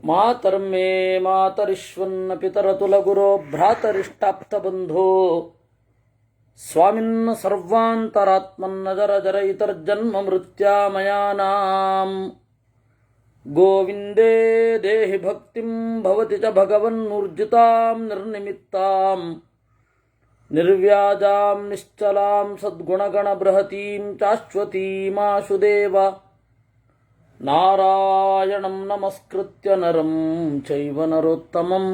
ಮಾತರ್ಮೇ ಮಾತರಿಶ್ವನ್ನ ಪಿತರತುಲಗುರೋ ಭ್ರಾತರಿಷ್ಟಾಪ್ತಬಂಧೋ ಸ್ವಾಮಿನ್ನ ಸರ್ವಾಂತರಾತ್ಮನ್ನ ಜರ ಜರ ಇತರ್ಜನ್ಮ ಮೃತ್ಯಾಮಯಾನಾಂ ಗೋವಿಂದೇ ದೇಹಿ ಭಕ್ತಿಂ ಭವತಿ ಚ ಭಗವನ್ನೂರ್ಜಿತಾಂ ನಿರ್ನಿಮಿತ್ತಾಂ ನಿರ್ವ್ಯಾಜಾಂ ನಿಶ್ಚಲಾಂ ಸದ್ಗುಣಗಣ ಬೃಹತೀಂ ಶಾಶ್ವತೀಮಾಶುದೇವ ನಾರಾಯಣಂ ನಮಸ್ಕೃತ್ಯ ನರಂ ಚೈವ ನರೋತ್ತಮಂ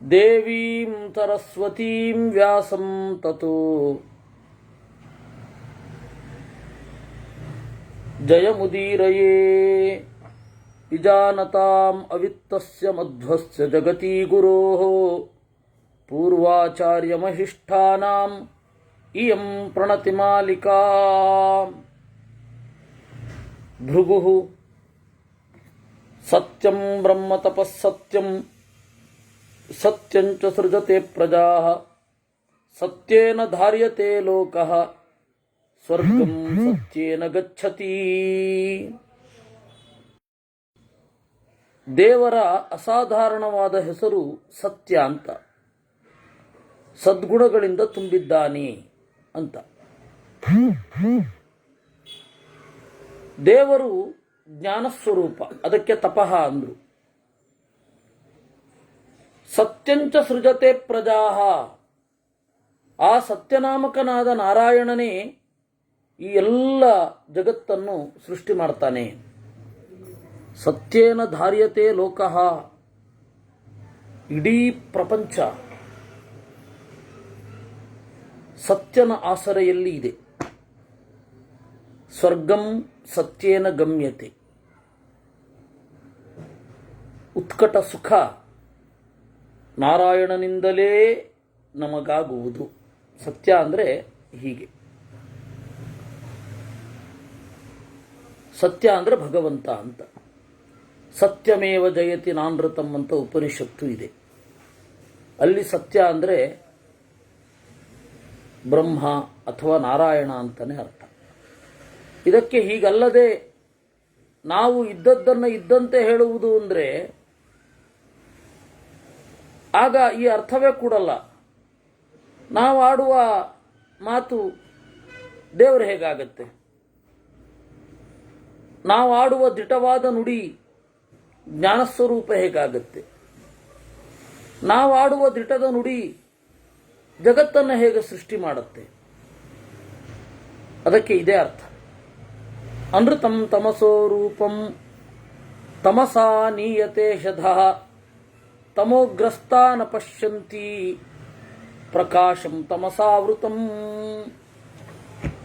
ದೇವೀಂ ಸರಸ್ವತೀಂ ವ್ಯಾಸಂ ತತೋ ಜಯಮುದೀರಯೇ ವಿಜಾನತಾಂ ಅವಿತ್ತಸ್ಯ ಮಧ್ವಸ್ಯ ಜಗತಿ ಗುರೋಃ ಪೂರ್ವಾಚಾರ್ಯಮಹಿಷ್ಠಾನಾಂ ಇಯಂ ಪ್ರಣತಿಮಾಲಿಕಾ ಭೃಗುಃ ಸತ್ಯಂ ಬ್ರಹ್ಮ ತಪಸ್ಸತ್ಯಂ ಸತ್ಯಂಚ ಸೃಜತೆ ಪ್ರಜಾಃ ಸತ್ಯೇನ ಧಾರ್ಯತೆ ಲೋಕಃ ಸ್ವರ್ಗಂ ಸತ್ಯೇನ ಗಚ್ಚತಿ. ದೇವರ ಅಸಾಧಾರಣವಾದ ಹೆಸರು ಸತ್ಯ ಅಂತ. ಸದ್ಗುಣಗಳಿಂದ ತುಂಬಿದ್ದಾನೆ ಅಂತ. ದೇವರು ಜ್ಞಾನಸ್ವರೂಪ, ಅದಕ್ಕೆ ತಪಃ ಅಂದ್ರು. ಸತ್ಯಂಚ ಸೃಜತೆ ಪ್ರಜಾಃ, ಆ ಸತ್ಯನಾಮಕನಾದ ನಾರಾಯಣನೇ ಈ ಎಲ್ಲ ಜಗತ್ತನ್ನು ಸೃಷ್ಟಿ ಮಾಡ್ತಾನೆ. ಸತ್ಯೇನ ಧಾರ್ಯತೆ ಲೋಕಃ, ಇಡೀ ಪ್ರಪಂಚ ಸತ್ಯನ ಆಸರೆಯಲ್ಲಿ ಇದೆ. ಸ್ವರ್ಗಂ ಸತ್ಯೇನ ಗಮ್ಯತೆ, ಉತ್ಕಟ ಸುಖ ನಾರಾಯಣನಿಂದಲೇ ನಮಗಾಗುವುದು. ಸತ್ಯ ಅಂದರೆ ಹೀಗೆ. ಸತ್ಯ ಅಂದರೆ ಭಗವಂತ ಅಂತ. ಸತ್ಯಮೇವ ಜಯತಿ ನಾನೃತಂ ಅಂತ ಉಪನಿಷತ್ತು ಇದೆ. ಅಲ್ಲಿ ಸತ್ಯ ಅಂದರೆ ಬ್ರಹ್ಮ ಅಥವಾ ನಾರಾಯಣ ಅಂತಲೇ ಅರ್ಥ. ಇದಕ್ಕೆ ಹೀಗಲ್ಲದೆ ನಾವು ಇದ್ದದ್ದನ್ನು ಇದ್ದಂತೆ ಹೇಳುವುದು ಅಂದರೆ ಆಗ ಈ ಅರ್ಥವೇ ಕೂಡಲ್ಲ. ನಾವು ಆಡುವ ಮಾತು ದೇವರು ಹೇಗಾಗತ್ತೆ? ನಾವು ಆಡುವ ದಿಟವಾದ ನುಡಿ ಜ್ಞಾನಸ್ವರೂಪ ಹೇಗಾಗತ್ತೆ? ನಾವು ಆಡುವ ದಿಟದ ನುಡಿ ಜಗತ್ತನ್ನು ಹೇಗೆ ಸೃಷ್ಟಿ ಮಾಡುತ್ತೆ? ಅದಕ್ಕೆ ಇದೇ ಅರ್ಥ. ಅನೃತಂ ತಮಸೋ ರೂಪಂ ತಮಸಾ ನೀಯತೆ ಶಧಃ ತಮೋಗ್ರಸ್ತಾ ನ ಪಶ್ಯಂತಿ ಪ್ರಕಾಶಂ ತಮಸಾವೃತಂ.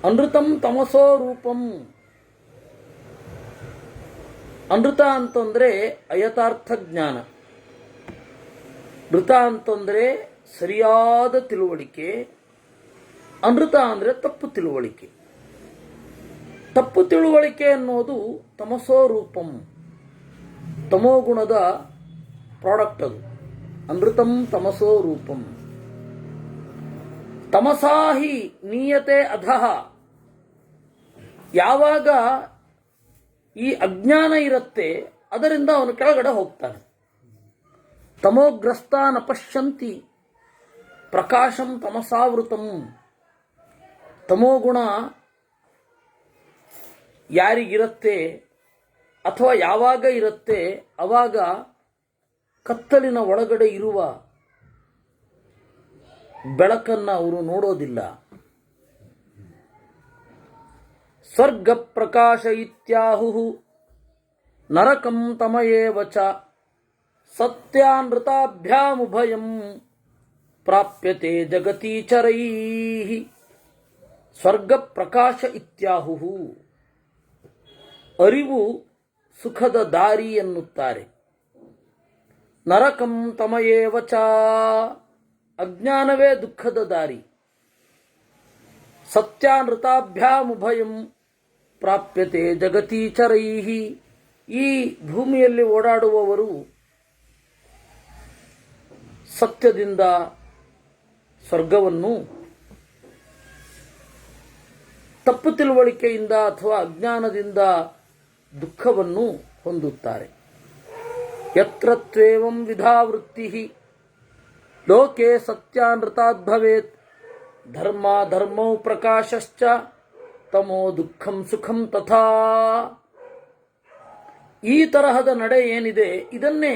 ಅನೃತಂ ತಮಸೋ ರೂಪಂ. ಅನೃತ ಅಂತಂದ್ರೆ ಅಯಥಾರ್ಥ ಜ್ಞಾನ, ಋತ ಅಂತಂದ್ರೆ ಸರಿಯಾದ ತಿಳುವಳಿಕೆ, ಅನೃತ ಅಂದರೆ ತಪ್ಪು ತಿಳುವಳಿಕೆ. ತಪ್ಪು ತಿಳುವಳಿಕೆ ಅನ್ನೋದು ತಮಸೋ ರೂಪಂ, ತಮೋಗುಣದ ಪ್ರಾಡಕ್ಟ್ ಅದು. ಅನೃತಂ ತಮಸೋ ರೂಪಂ. ತಮಸಾಹಿ ನೀಯತೆ ಅಧಃ. ಯಾವಾಗ ಈ ಅಜ್ಞಾನ ಇರುತ್ತೆ ಅದರಿಂದ ಅವನು ಕೆಳಗಡೆ ಹೋಗ್ತಾನೆ. ತಮೋಗ್ರಸ್ತ ನ ಪಶ್ಯಂತಿ ಪ್ರಕಾಶಂ ತಮಸಾವೃತಂ. ತಮೋಗುಣ ಯಾರಿಗಿರುತ್ತೆ ಅಥವಾ ಯಾವಾಗ ಇರುತ್ತೆ ಅವಾಗ ಕತ್ತಲಿನ ಒಳಗಡೆ ಇರುವ ಬೆಳಕನ್ನು ಅವರು ನೋಡೋದಿಲ್ಲ. ಸ್ವರ್ಗ ಪ್ರಕಾಶ ಇತ್ಯಾಹು ನರಕಂ ತಮಯೇವ ಚ ಸತ್ಯಾನೃತಾಭ್ಯಾಮುಭಯಂ ಪ್ರಾಪ್ಯತೆ ಜಗತೀಚರೈಃ. ಸ್ವರ್ಗ ಪ್ರಕಾಶ ಇತ್ಯಾಹು, ಅರಿವು ಸುಖದ ದಾರಿ ಎನ್ನುತ್ತಾರೆ. ನರಕಂ ತಮಯೇವ ಚ, ಅಜ್ಞಾನವೇ ದುಃಖದ ದಾರಿ. ಸತ್ಯಾನೃತಾಭ್ಯಾಮುಭಯಂ ಪ್ರಾಪ್ಯತೆ ಜಗತೀಚರೈಃ. ಈ ಭೂಮಿಯಲ್ಲಿ ಓಡಾಡುವವರು ಸತ್ಯದಿಂದ ಸ್ವರ್ಗವನ್ನು, ತಪ್ಪು ತಿಳುವಳಿಕೆಯಿಂದ ಅಥವಾ ಅಜ್ಞಾನದಿಂದ ದುಃಖವನ್ನು ಹೊಂದುತ್ತಾರೆ. ಯತ್ರ ತ್ವೇವಂ ವಿಧಾ ವೃತ್ತಿ ಲೋಕೆ ಸತ್ಯಾನೃತಾದ್ ಭವೇತ್ ಧರ್ಮ ಧರ್ಮೌ ಪ್ರಕಾಶಶ್ಚ ತಮೋ ದುಃಖಂ ಸುಖಂ ತಥಾ. ಈ ತರಹದ ನಡೆ ಏನಿದೆ ಇದನ್ನೇ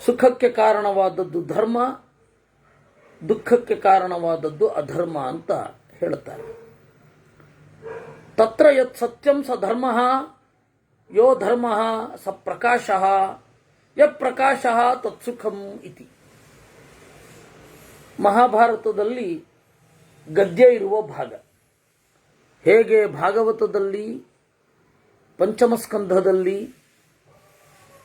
ಸುಖಕ್ಕೆ ಕಾರಣವಾದದ್ದು ಧರ್ಮ, ದುಃಖಕ್ಕೆ ಕಾರಣವಾದದ್ದು ಅಧರ್ಮ ಅಂತ ಹೇಳ್ತಾರೆ. ತತ್ರ ಯತ್ ಸತ್ಯಂ ಸ ಧರ್ಮ ಯೋ ಧರ್ಮ ಸ ಪ್ರಕಾಶ ಯ ಪ್ರಕಾಶ ತತ್ಸುಖಂ ಇತಿ. ಮಹಾಭಾರತದಲ್ಲಿ ಗದ್ಯ ಇರುವ ಭಾಗ. ಹೇಗೆ ಭಾಗವತದಲ್ಲಿ ಪಂಚಮ ಸ್ಕಂಧದಲ್ಲಿ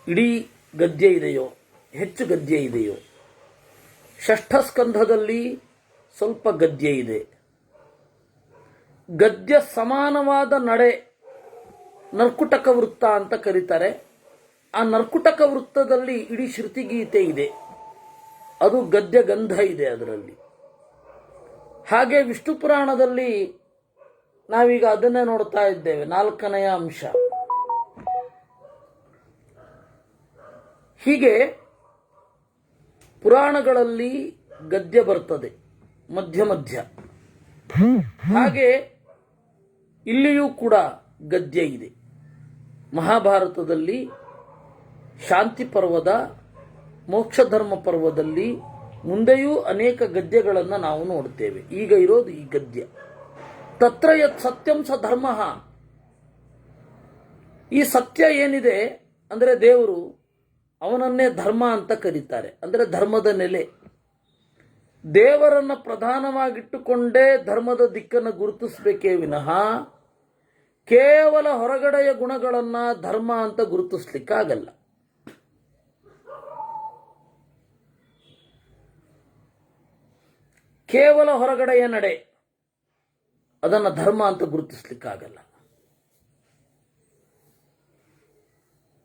ಇಡೀ ಗದ್ಯ ಇದೆಯೋ, ಹೆಚ್ಚು ಗದ್ಯ ಇದೆಯೋ, ಷಷ್ಠ ಸ್ಕಂಧದಲ್ಲಿ ಸ್ವಲ್ಪ ಗದ್ಯ ಇದೆ. ಗದ್ಯ ಸಮಾನವಾದ ನಡೆ ನರ್ಕುಟಕ ವೃತ್ತ ಅಂತ ಕರೀತಾರೆ. ಆ ನರ್ಕುಟಕ ವೃತ್ತದಲ್ಲಿ ಇಡೀ ಶ್ರುತಿಗೀತೆ ಇದೆ, ಅದು ಗದ್ಯ ಗಂಧ ಇದೆ ಅದರಲ್ಲಿ. ಹಾಗೆ ವಿಷ್ಣು ಪುರಾಣದಲ್ಲಿ ನಾವೀಗ ಅದನ್ನೇ ನೋಡ್ತಾ ಇದ್ದೇವೆ, 4ನೆಯ ಅಂಶ. ಹೀಗೆ ಪುರಾಣಗಳಲ್ಲಿ ಗದ್ಯ ಬರ್ತದೆ ಮಧ್ಯ ಮಧ್ಯ. ಹಾಗೆ ಇಲ್ಲಿಯೂ ಕೂಡ ಗದ್ಯ ಇದೆ. ಮಹಾಭಾರತದಲ್ಲಿ ಶಾಂತಿ ಪರ್ವದ, ಮೋಕ್ಷ ಧರ್ಮ ಪರ್ವದಲ್ಲಿ ಮುಂದೆಯೂ ಅನೇಕ ಗದ್ಯಗಳನ್ನು ನಾವು ನೋಡುತ್ತೇವೆ. ಈಗ ಇರೋದು ಈ ಗದ್ಯ. ತತ್ರ ಯತ್ ಸತ್ಯಂ ಸ ಧರ್ಮ. ಈ ಸತ್ಯ ಏನಿದೆ ಅಂದರೆ ದೇವರು, ಅವನನ್ನೇ ಧರ್ಮ ಅಂತ ಕರೀತಾರೆ. ಅಂದರೆ ಧರ್ಮದ ನೆಲೆ. ದೇವರನ್ನು ಪ್ರಧಾನವಾಗಿಟ್ಟುಕೊಂಡೇ ಧರ್ಮದ ದಿಕ್ಕನ್ನು ಗುರುತಿಸಬೇಕೇ ವಿನಃ ಕೇವಲ ಹೊರಗಡೆಯ ಗುಣಗಳನ್ನು ಧರ್ಮ ಅಂತ ಗುರುತಿಸ್ಲಿಕ್ಕಾಗಲ್ಲ. ಕೇವಲ ಹೊರಗಡೆಯ ನಡೆ ಅದನ್ನು ಧರ್ಮ ಅಂತ ಗುರುತಿಸ್ಲಿಕ್ಕಾಗಲ್ಲ.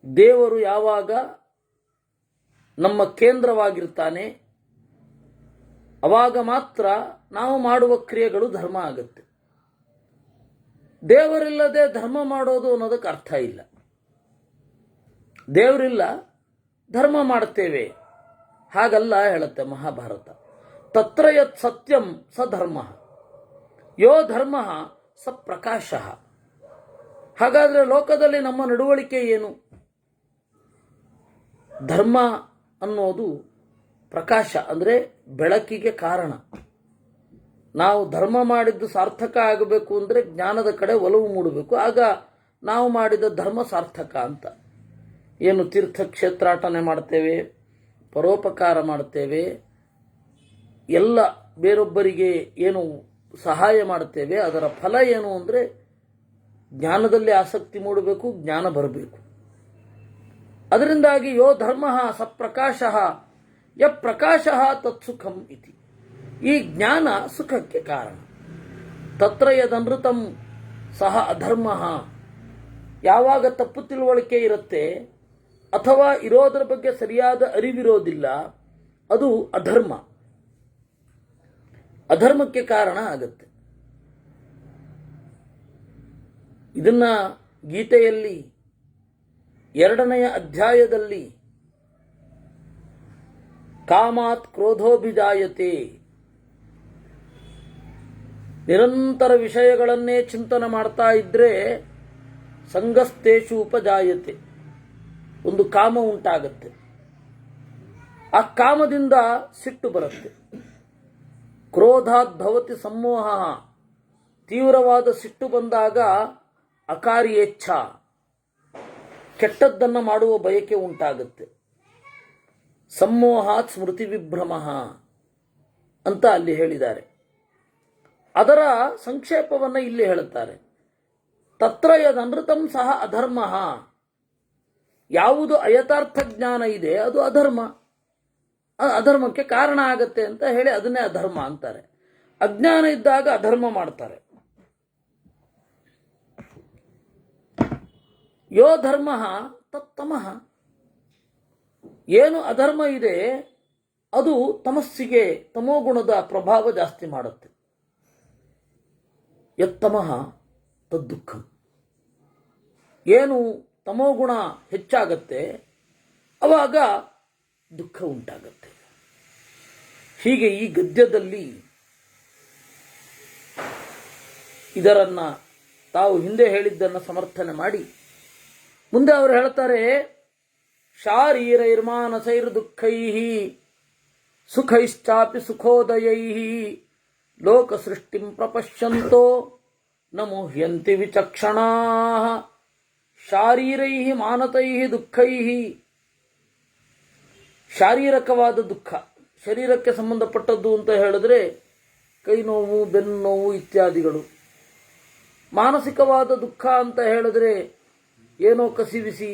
ದೇವರು ಯಾವಾಗ ನಮ್ಮ ಕೇಂದ್ರವಾಗಿರ್ತಾನೆ ಅವಾಗ ಮಾತ್ರ ನಾವು ಮಾಡುವ ಕ್ರಿಯೆಗಳು ಧರ್ಮ ಆಗುತ್ತೆ. ದೇವರಿಲ್ಲದೆ ಧರ್ಮ ಮಾಡೋದು ಅನ್ನೋದಕ್ಕೆ ಅರ್ಥ ಇಲ್ಲ. ದೇವರಿಲ್ಲ, ಧರ್ಮ ಮಾಡ್ತೇವೆ, ಹಾಗಲ್ಲ ಹೇಳುತ್ತೆ ಮಹಾಭಾರತ. ತತ್ರ ಯತ್ ಸತ್ಯಂ ಸ ಧರ್ಮ ಯೋ ಧರ್ಮ ಸ ಪ್ರಕಾಶ. ಹಾಗಾದರೆ ಲೋಕದಲ್ಲಿ ನಮ್ಮ ನಡವಳಿಕೆ ಏನು? ಧರ್ಮ ಅನ್ನೋದು ಪ್ರಕಾಶ, ಅಂದರೆ ಬೆಳಕಿಗೆ ಕಾರಣ. ನಾವು ಧರ್ಮ ಮಾಡಿದ್ದು ಸಾರ್ಥಕ ಆಗಬೇಕು ಅಂದರೆ ಜ್ಞಾನದ ಕಡೆ ಒಲವು ಮೂಡಬೇಕು, ಆಗ ನಾವು ಮಾಡಿದ ಧರ್ಮ ಸಾರ್ಥಕ ಅಂತ. ಏನು ತೀರ್ಥಕ್ಷೇತ್ರಾಟನೆ ಮಾಡ್ತೇವೆ, ಪರೋಪಕಾರ ಮಾಡ್ತೇವೆ, ಎಲ್ಲ ಬೇರೊಬ್ಬರಿಗೆ ಏನು ಸಹಾಯ ಮಾಡ್ತೇವೆ, ಅದರ ಫಲ ಏನು ಅಂದರೆ ಜ್ಞಾನದಲ್ಲಿ ಆಸಕ್ತಿ ಮೂಡಬೇಕು, ಜ್ಞಾನ ಬರಬೇಕು. ಅದರಿಂದಾಗಿ ಯೋ ಧರ್ಮ ಸ ಪ್ರಕಾಶ ಯ ಪ್ರಕಾಶ ತತ್ಸುಖಂ ಇತಿ. ಈ ಜ್ಞಾನ ಸುಖಕ್ಕೆ ಕಾರಣ. ತತ್ರ ಯದನೃತಂ ಸಹ ಅಧರ್ಮ. ಯಾವಾಗ ತಪ್ಪು ತಿಳುವಳಿಕೆ ಇರುತ್ತೆ ಅಥವಾ ಇರೋದರ ಬಗ್ಗೆ ಸರಿಯಾದ ಅರಿವಿರೋದಿಲ್ಲ, ಅದು ಅಧರ್ಮ, ಅಧರ್ಮಕ್ಕೆ ಕಾರಣ ಆಗುತ್ತೆ. ಇದನ್ನ ಗೀತೆಯಲ್ಲಿ 2ನೆಯ ಅಧ್ಯಾಯದಲ್ಲಿ ಕಾಮಾತ್ ಕ್ರೋಧೋಭಿಜಾಯತೆ, ನಿರಂತರ ವಿಷಯಗಳನ್ನೇ ಚಿಂತನೆ ಮಾಡ್ತಾ ಇದ್ರೆ ಸಂಗಸ್ತೇಷು ಉಪಜಾಯತೆ, ಒಂದು ಕಾಮ ಉಂಟಾಗತ್ತೆ. ಆ ಕಾಮದಿಂದ ಸಿಟ್ಟು ಬರುತ್ತೆ. ಕ್ರೋಧಾತ್ ಭವತಿ ಸಮೋಹ, ತೀವ್ರವಾದ ಸಿಟ್ಟು ಬಂದಾಗ ಅಕಾರ್ಯೇಚ್ಛ, ಕೆಟ್ಟದ್ದನ್ನು ಮಾಡುವ ಬಯಕೆ ಉಂಟಾಗುತ್ತೆ. ಸಮೋಹಾತ್ ಸ್ಮೃತಿ ವಿಭ್ರಮ ಅಂತ ಅಲ್ಲಿ ಹೇಳಿದ್ದಾರೆ. ಅದರ ಸಂಕ್ಷೇಪವನ್ನು ಇಲ್ಲಿ ಹೇಳುತ್ತಾರೆ. ತತ್ರ ಯದನೃತಂ ಸಹ ಅಧರ್ಮ. ಯಾವುದು ಅಯಥಾರ್ಥ ಜ್ಞಾನ ಇದೆ ಅದು ಅಧರ್ಮ, ಅಧರ್ಮಕ್ಕೆ ಕಾರಣ ಆಗತ್ತೆ ಅಂತ ಹೇಳಿ ಅದನ್ನೇ ಅಧರ್ಮ ಅಂತಾರೆ. ಅಜ್ಞಾನ ಇದ್ದಾಗ ಅಧರ್ಮ ಮಾಡ್ತಾರೆ. ಯೋ ಧರ್ಮ ತತ್ತಮಃ. ಏನು ಅಧರ್ಮ ಇದೆ ಅದು ತಮಸ್ಸಿಗೆ, ತಮೋಗುಣದ ಪ್ರಭಾವ ಜಾಸ್ತಿ ಮಾಡುತ್ತೆ. ಯತ್ತಮಃ ತದ್ದುಃಖಂ. ಏನು ತಮೋಗುಣ ಹೆಚ್ಚಾಗತ್ತೆ ಆವಾಗ ದುಃಖ ಉಂಟಾಗತ್ತೆ. ಹೀಗೆ ಈ ಗದ್ಯದಲ್ಲಿ ಇದರನ್ನ ತಾವು ಹಿಂದೆ ಹೇಳಿದ್ದನ್ನು ಸಮರ್ಥನೆ ಮಾಡಿ ಮುಂದೆ ಅವರು ಹೇಳ್ತಾರೆ, ಶಾರೀರೈರ್ಮಾನಸೈರ್ ದುಃಖೈಃ ಸುಖೈಶ್ಚಾಪಿ ಸುಖೋದಯೈಃ ಲೋಕ ಸೃಷ್ಟಿಂ ಪ್ರಪಶ್ಯಂತೋ ನ ಮುಹ್ಯಂತಿ ವಿಚಕ್ಷಣಾಃ. ಶಾರೀರೈಃ ಮಾನತೈಃ ದುಃಖೈಃ, ಶಾರೀರಕವಾದ ದುಃಖ, ಶರೀರಕ್ಕೆ ಸಂಬಂಧಪಟ್ಟದ್ದು ಅಂತ ಹೇಳಿದ್ರೆ ಕೈ ನೋವು, ಬೆನ್ನು ನೋವು ಇತ್ಯಾದಿಗಳು. ಮಾನಸಿಕವಾದ ದುಃಖ ಅಂತ ಹೇಳಿದ್ರೆ ಏನೋ ಕಸಿವಿಸಿ,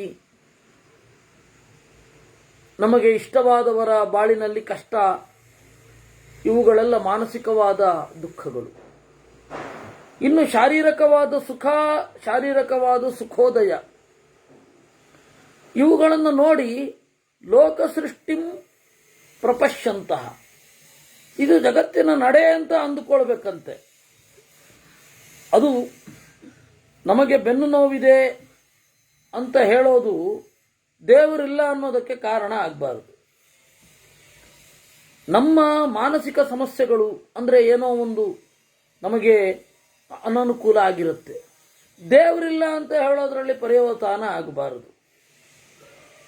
ನಮಗೆ ಇಷ್ಟವಾದವರ ಬಾಳಿನಲ್ಲಿ ಕಷ್ಟ, ಇವುಗಳೆಲ್ಲ ಮಾನಸಿಕವಾದ ದುಃಖಗಳು. ಇನ್ನು ಶಾರೀರಕವಾದ ಸುಖ, ಶಾರೀರಕವಾದ ಸುಖೋದಯ, ಇವುಗಳನ್ನು ನೋಡಿ ಲೋಕ ಸೃಷ್ಟಿಂ ಪ್ರಪಶ್ಯಂತಹ, ಇದು ಜಗತ್ತಿನ ನಡೆ ಅಂತ ಅಂದುಕೊಳ್ಬೇಕಂತೆ. ಅದು ನಮಗೆ ಬೆನ್ನು ನೋವಿದೆ ಅಂತ ಹೇಳೋದು ದೇವರಿಲ್ಲ ಅನ್ನೋದಕ್ಕೆ ಕಾರಣ ಆಗಬಾರದು. ನಮ್ಮ ಮಾನಸಿಕ ಸಮಸ್ಯೆಗಳು ಅಂದರೆ ಏನೋ ಒಂದು ನಮಗೆ ಅನನುಕೂಲ ಆಗಿರುತ್ತೆ, ದೇವರಿಲ್ಲ ಅಂತ ಹೇಳೋದ್ರಲ್ಲಿ ಪರ್ಯವಸಾನ ಆಗಬಾರದು.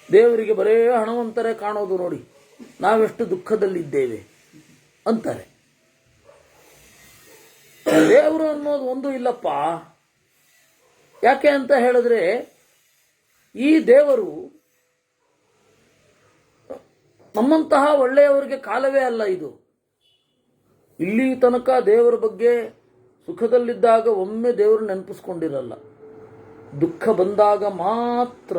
ದೇವರಿಗೆ ಬರೇ ಹಣವಂತರೇ ಕಾಣೋದು ನೋಡಿ, ನಾವೆಷ್ಟು ದುಃಖದಲ್ಲಿದ್ದೇವೆ ಅಂತಾರೆ. ದೇವರು ಅನ್ನೋದು ಒಂದು ಇಲ್ಲಪ್ಪ. ಯಾಕೆ ಅಂತ ಹೇಳಿದ್ರೆ ಈ ದೇವರು ನಮ್ಮಂತಹ ಒಳ್ಳೆಯವರಿಗೆ ಕಾಲವೇ ಅಲ್ಲ. ಇದು ಇಲ್ಲಿ ತನಕ ದೇವರ ಬಗ್ಗೆ ಸುಖದಲ್ಲಿದ್ದಾಗ ಒಮ್ಮೆ ದೇವರು ನೆನಪಿಸ್ಕೊಂಡಿರಲ್ಲ, ದುಃಖ ಬಂದಾಗ ಮಾತ್ರ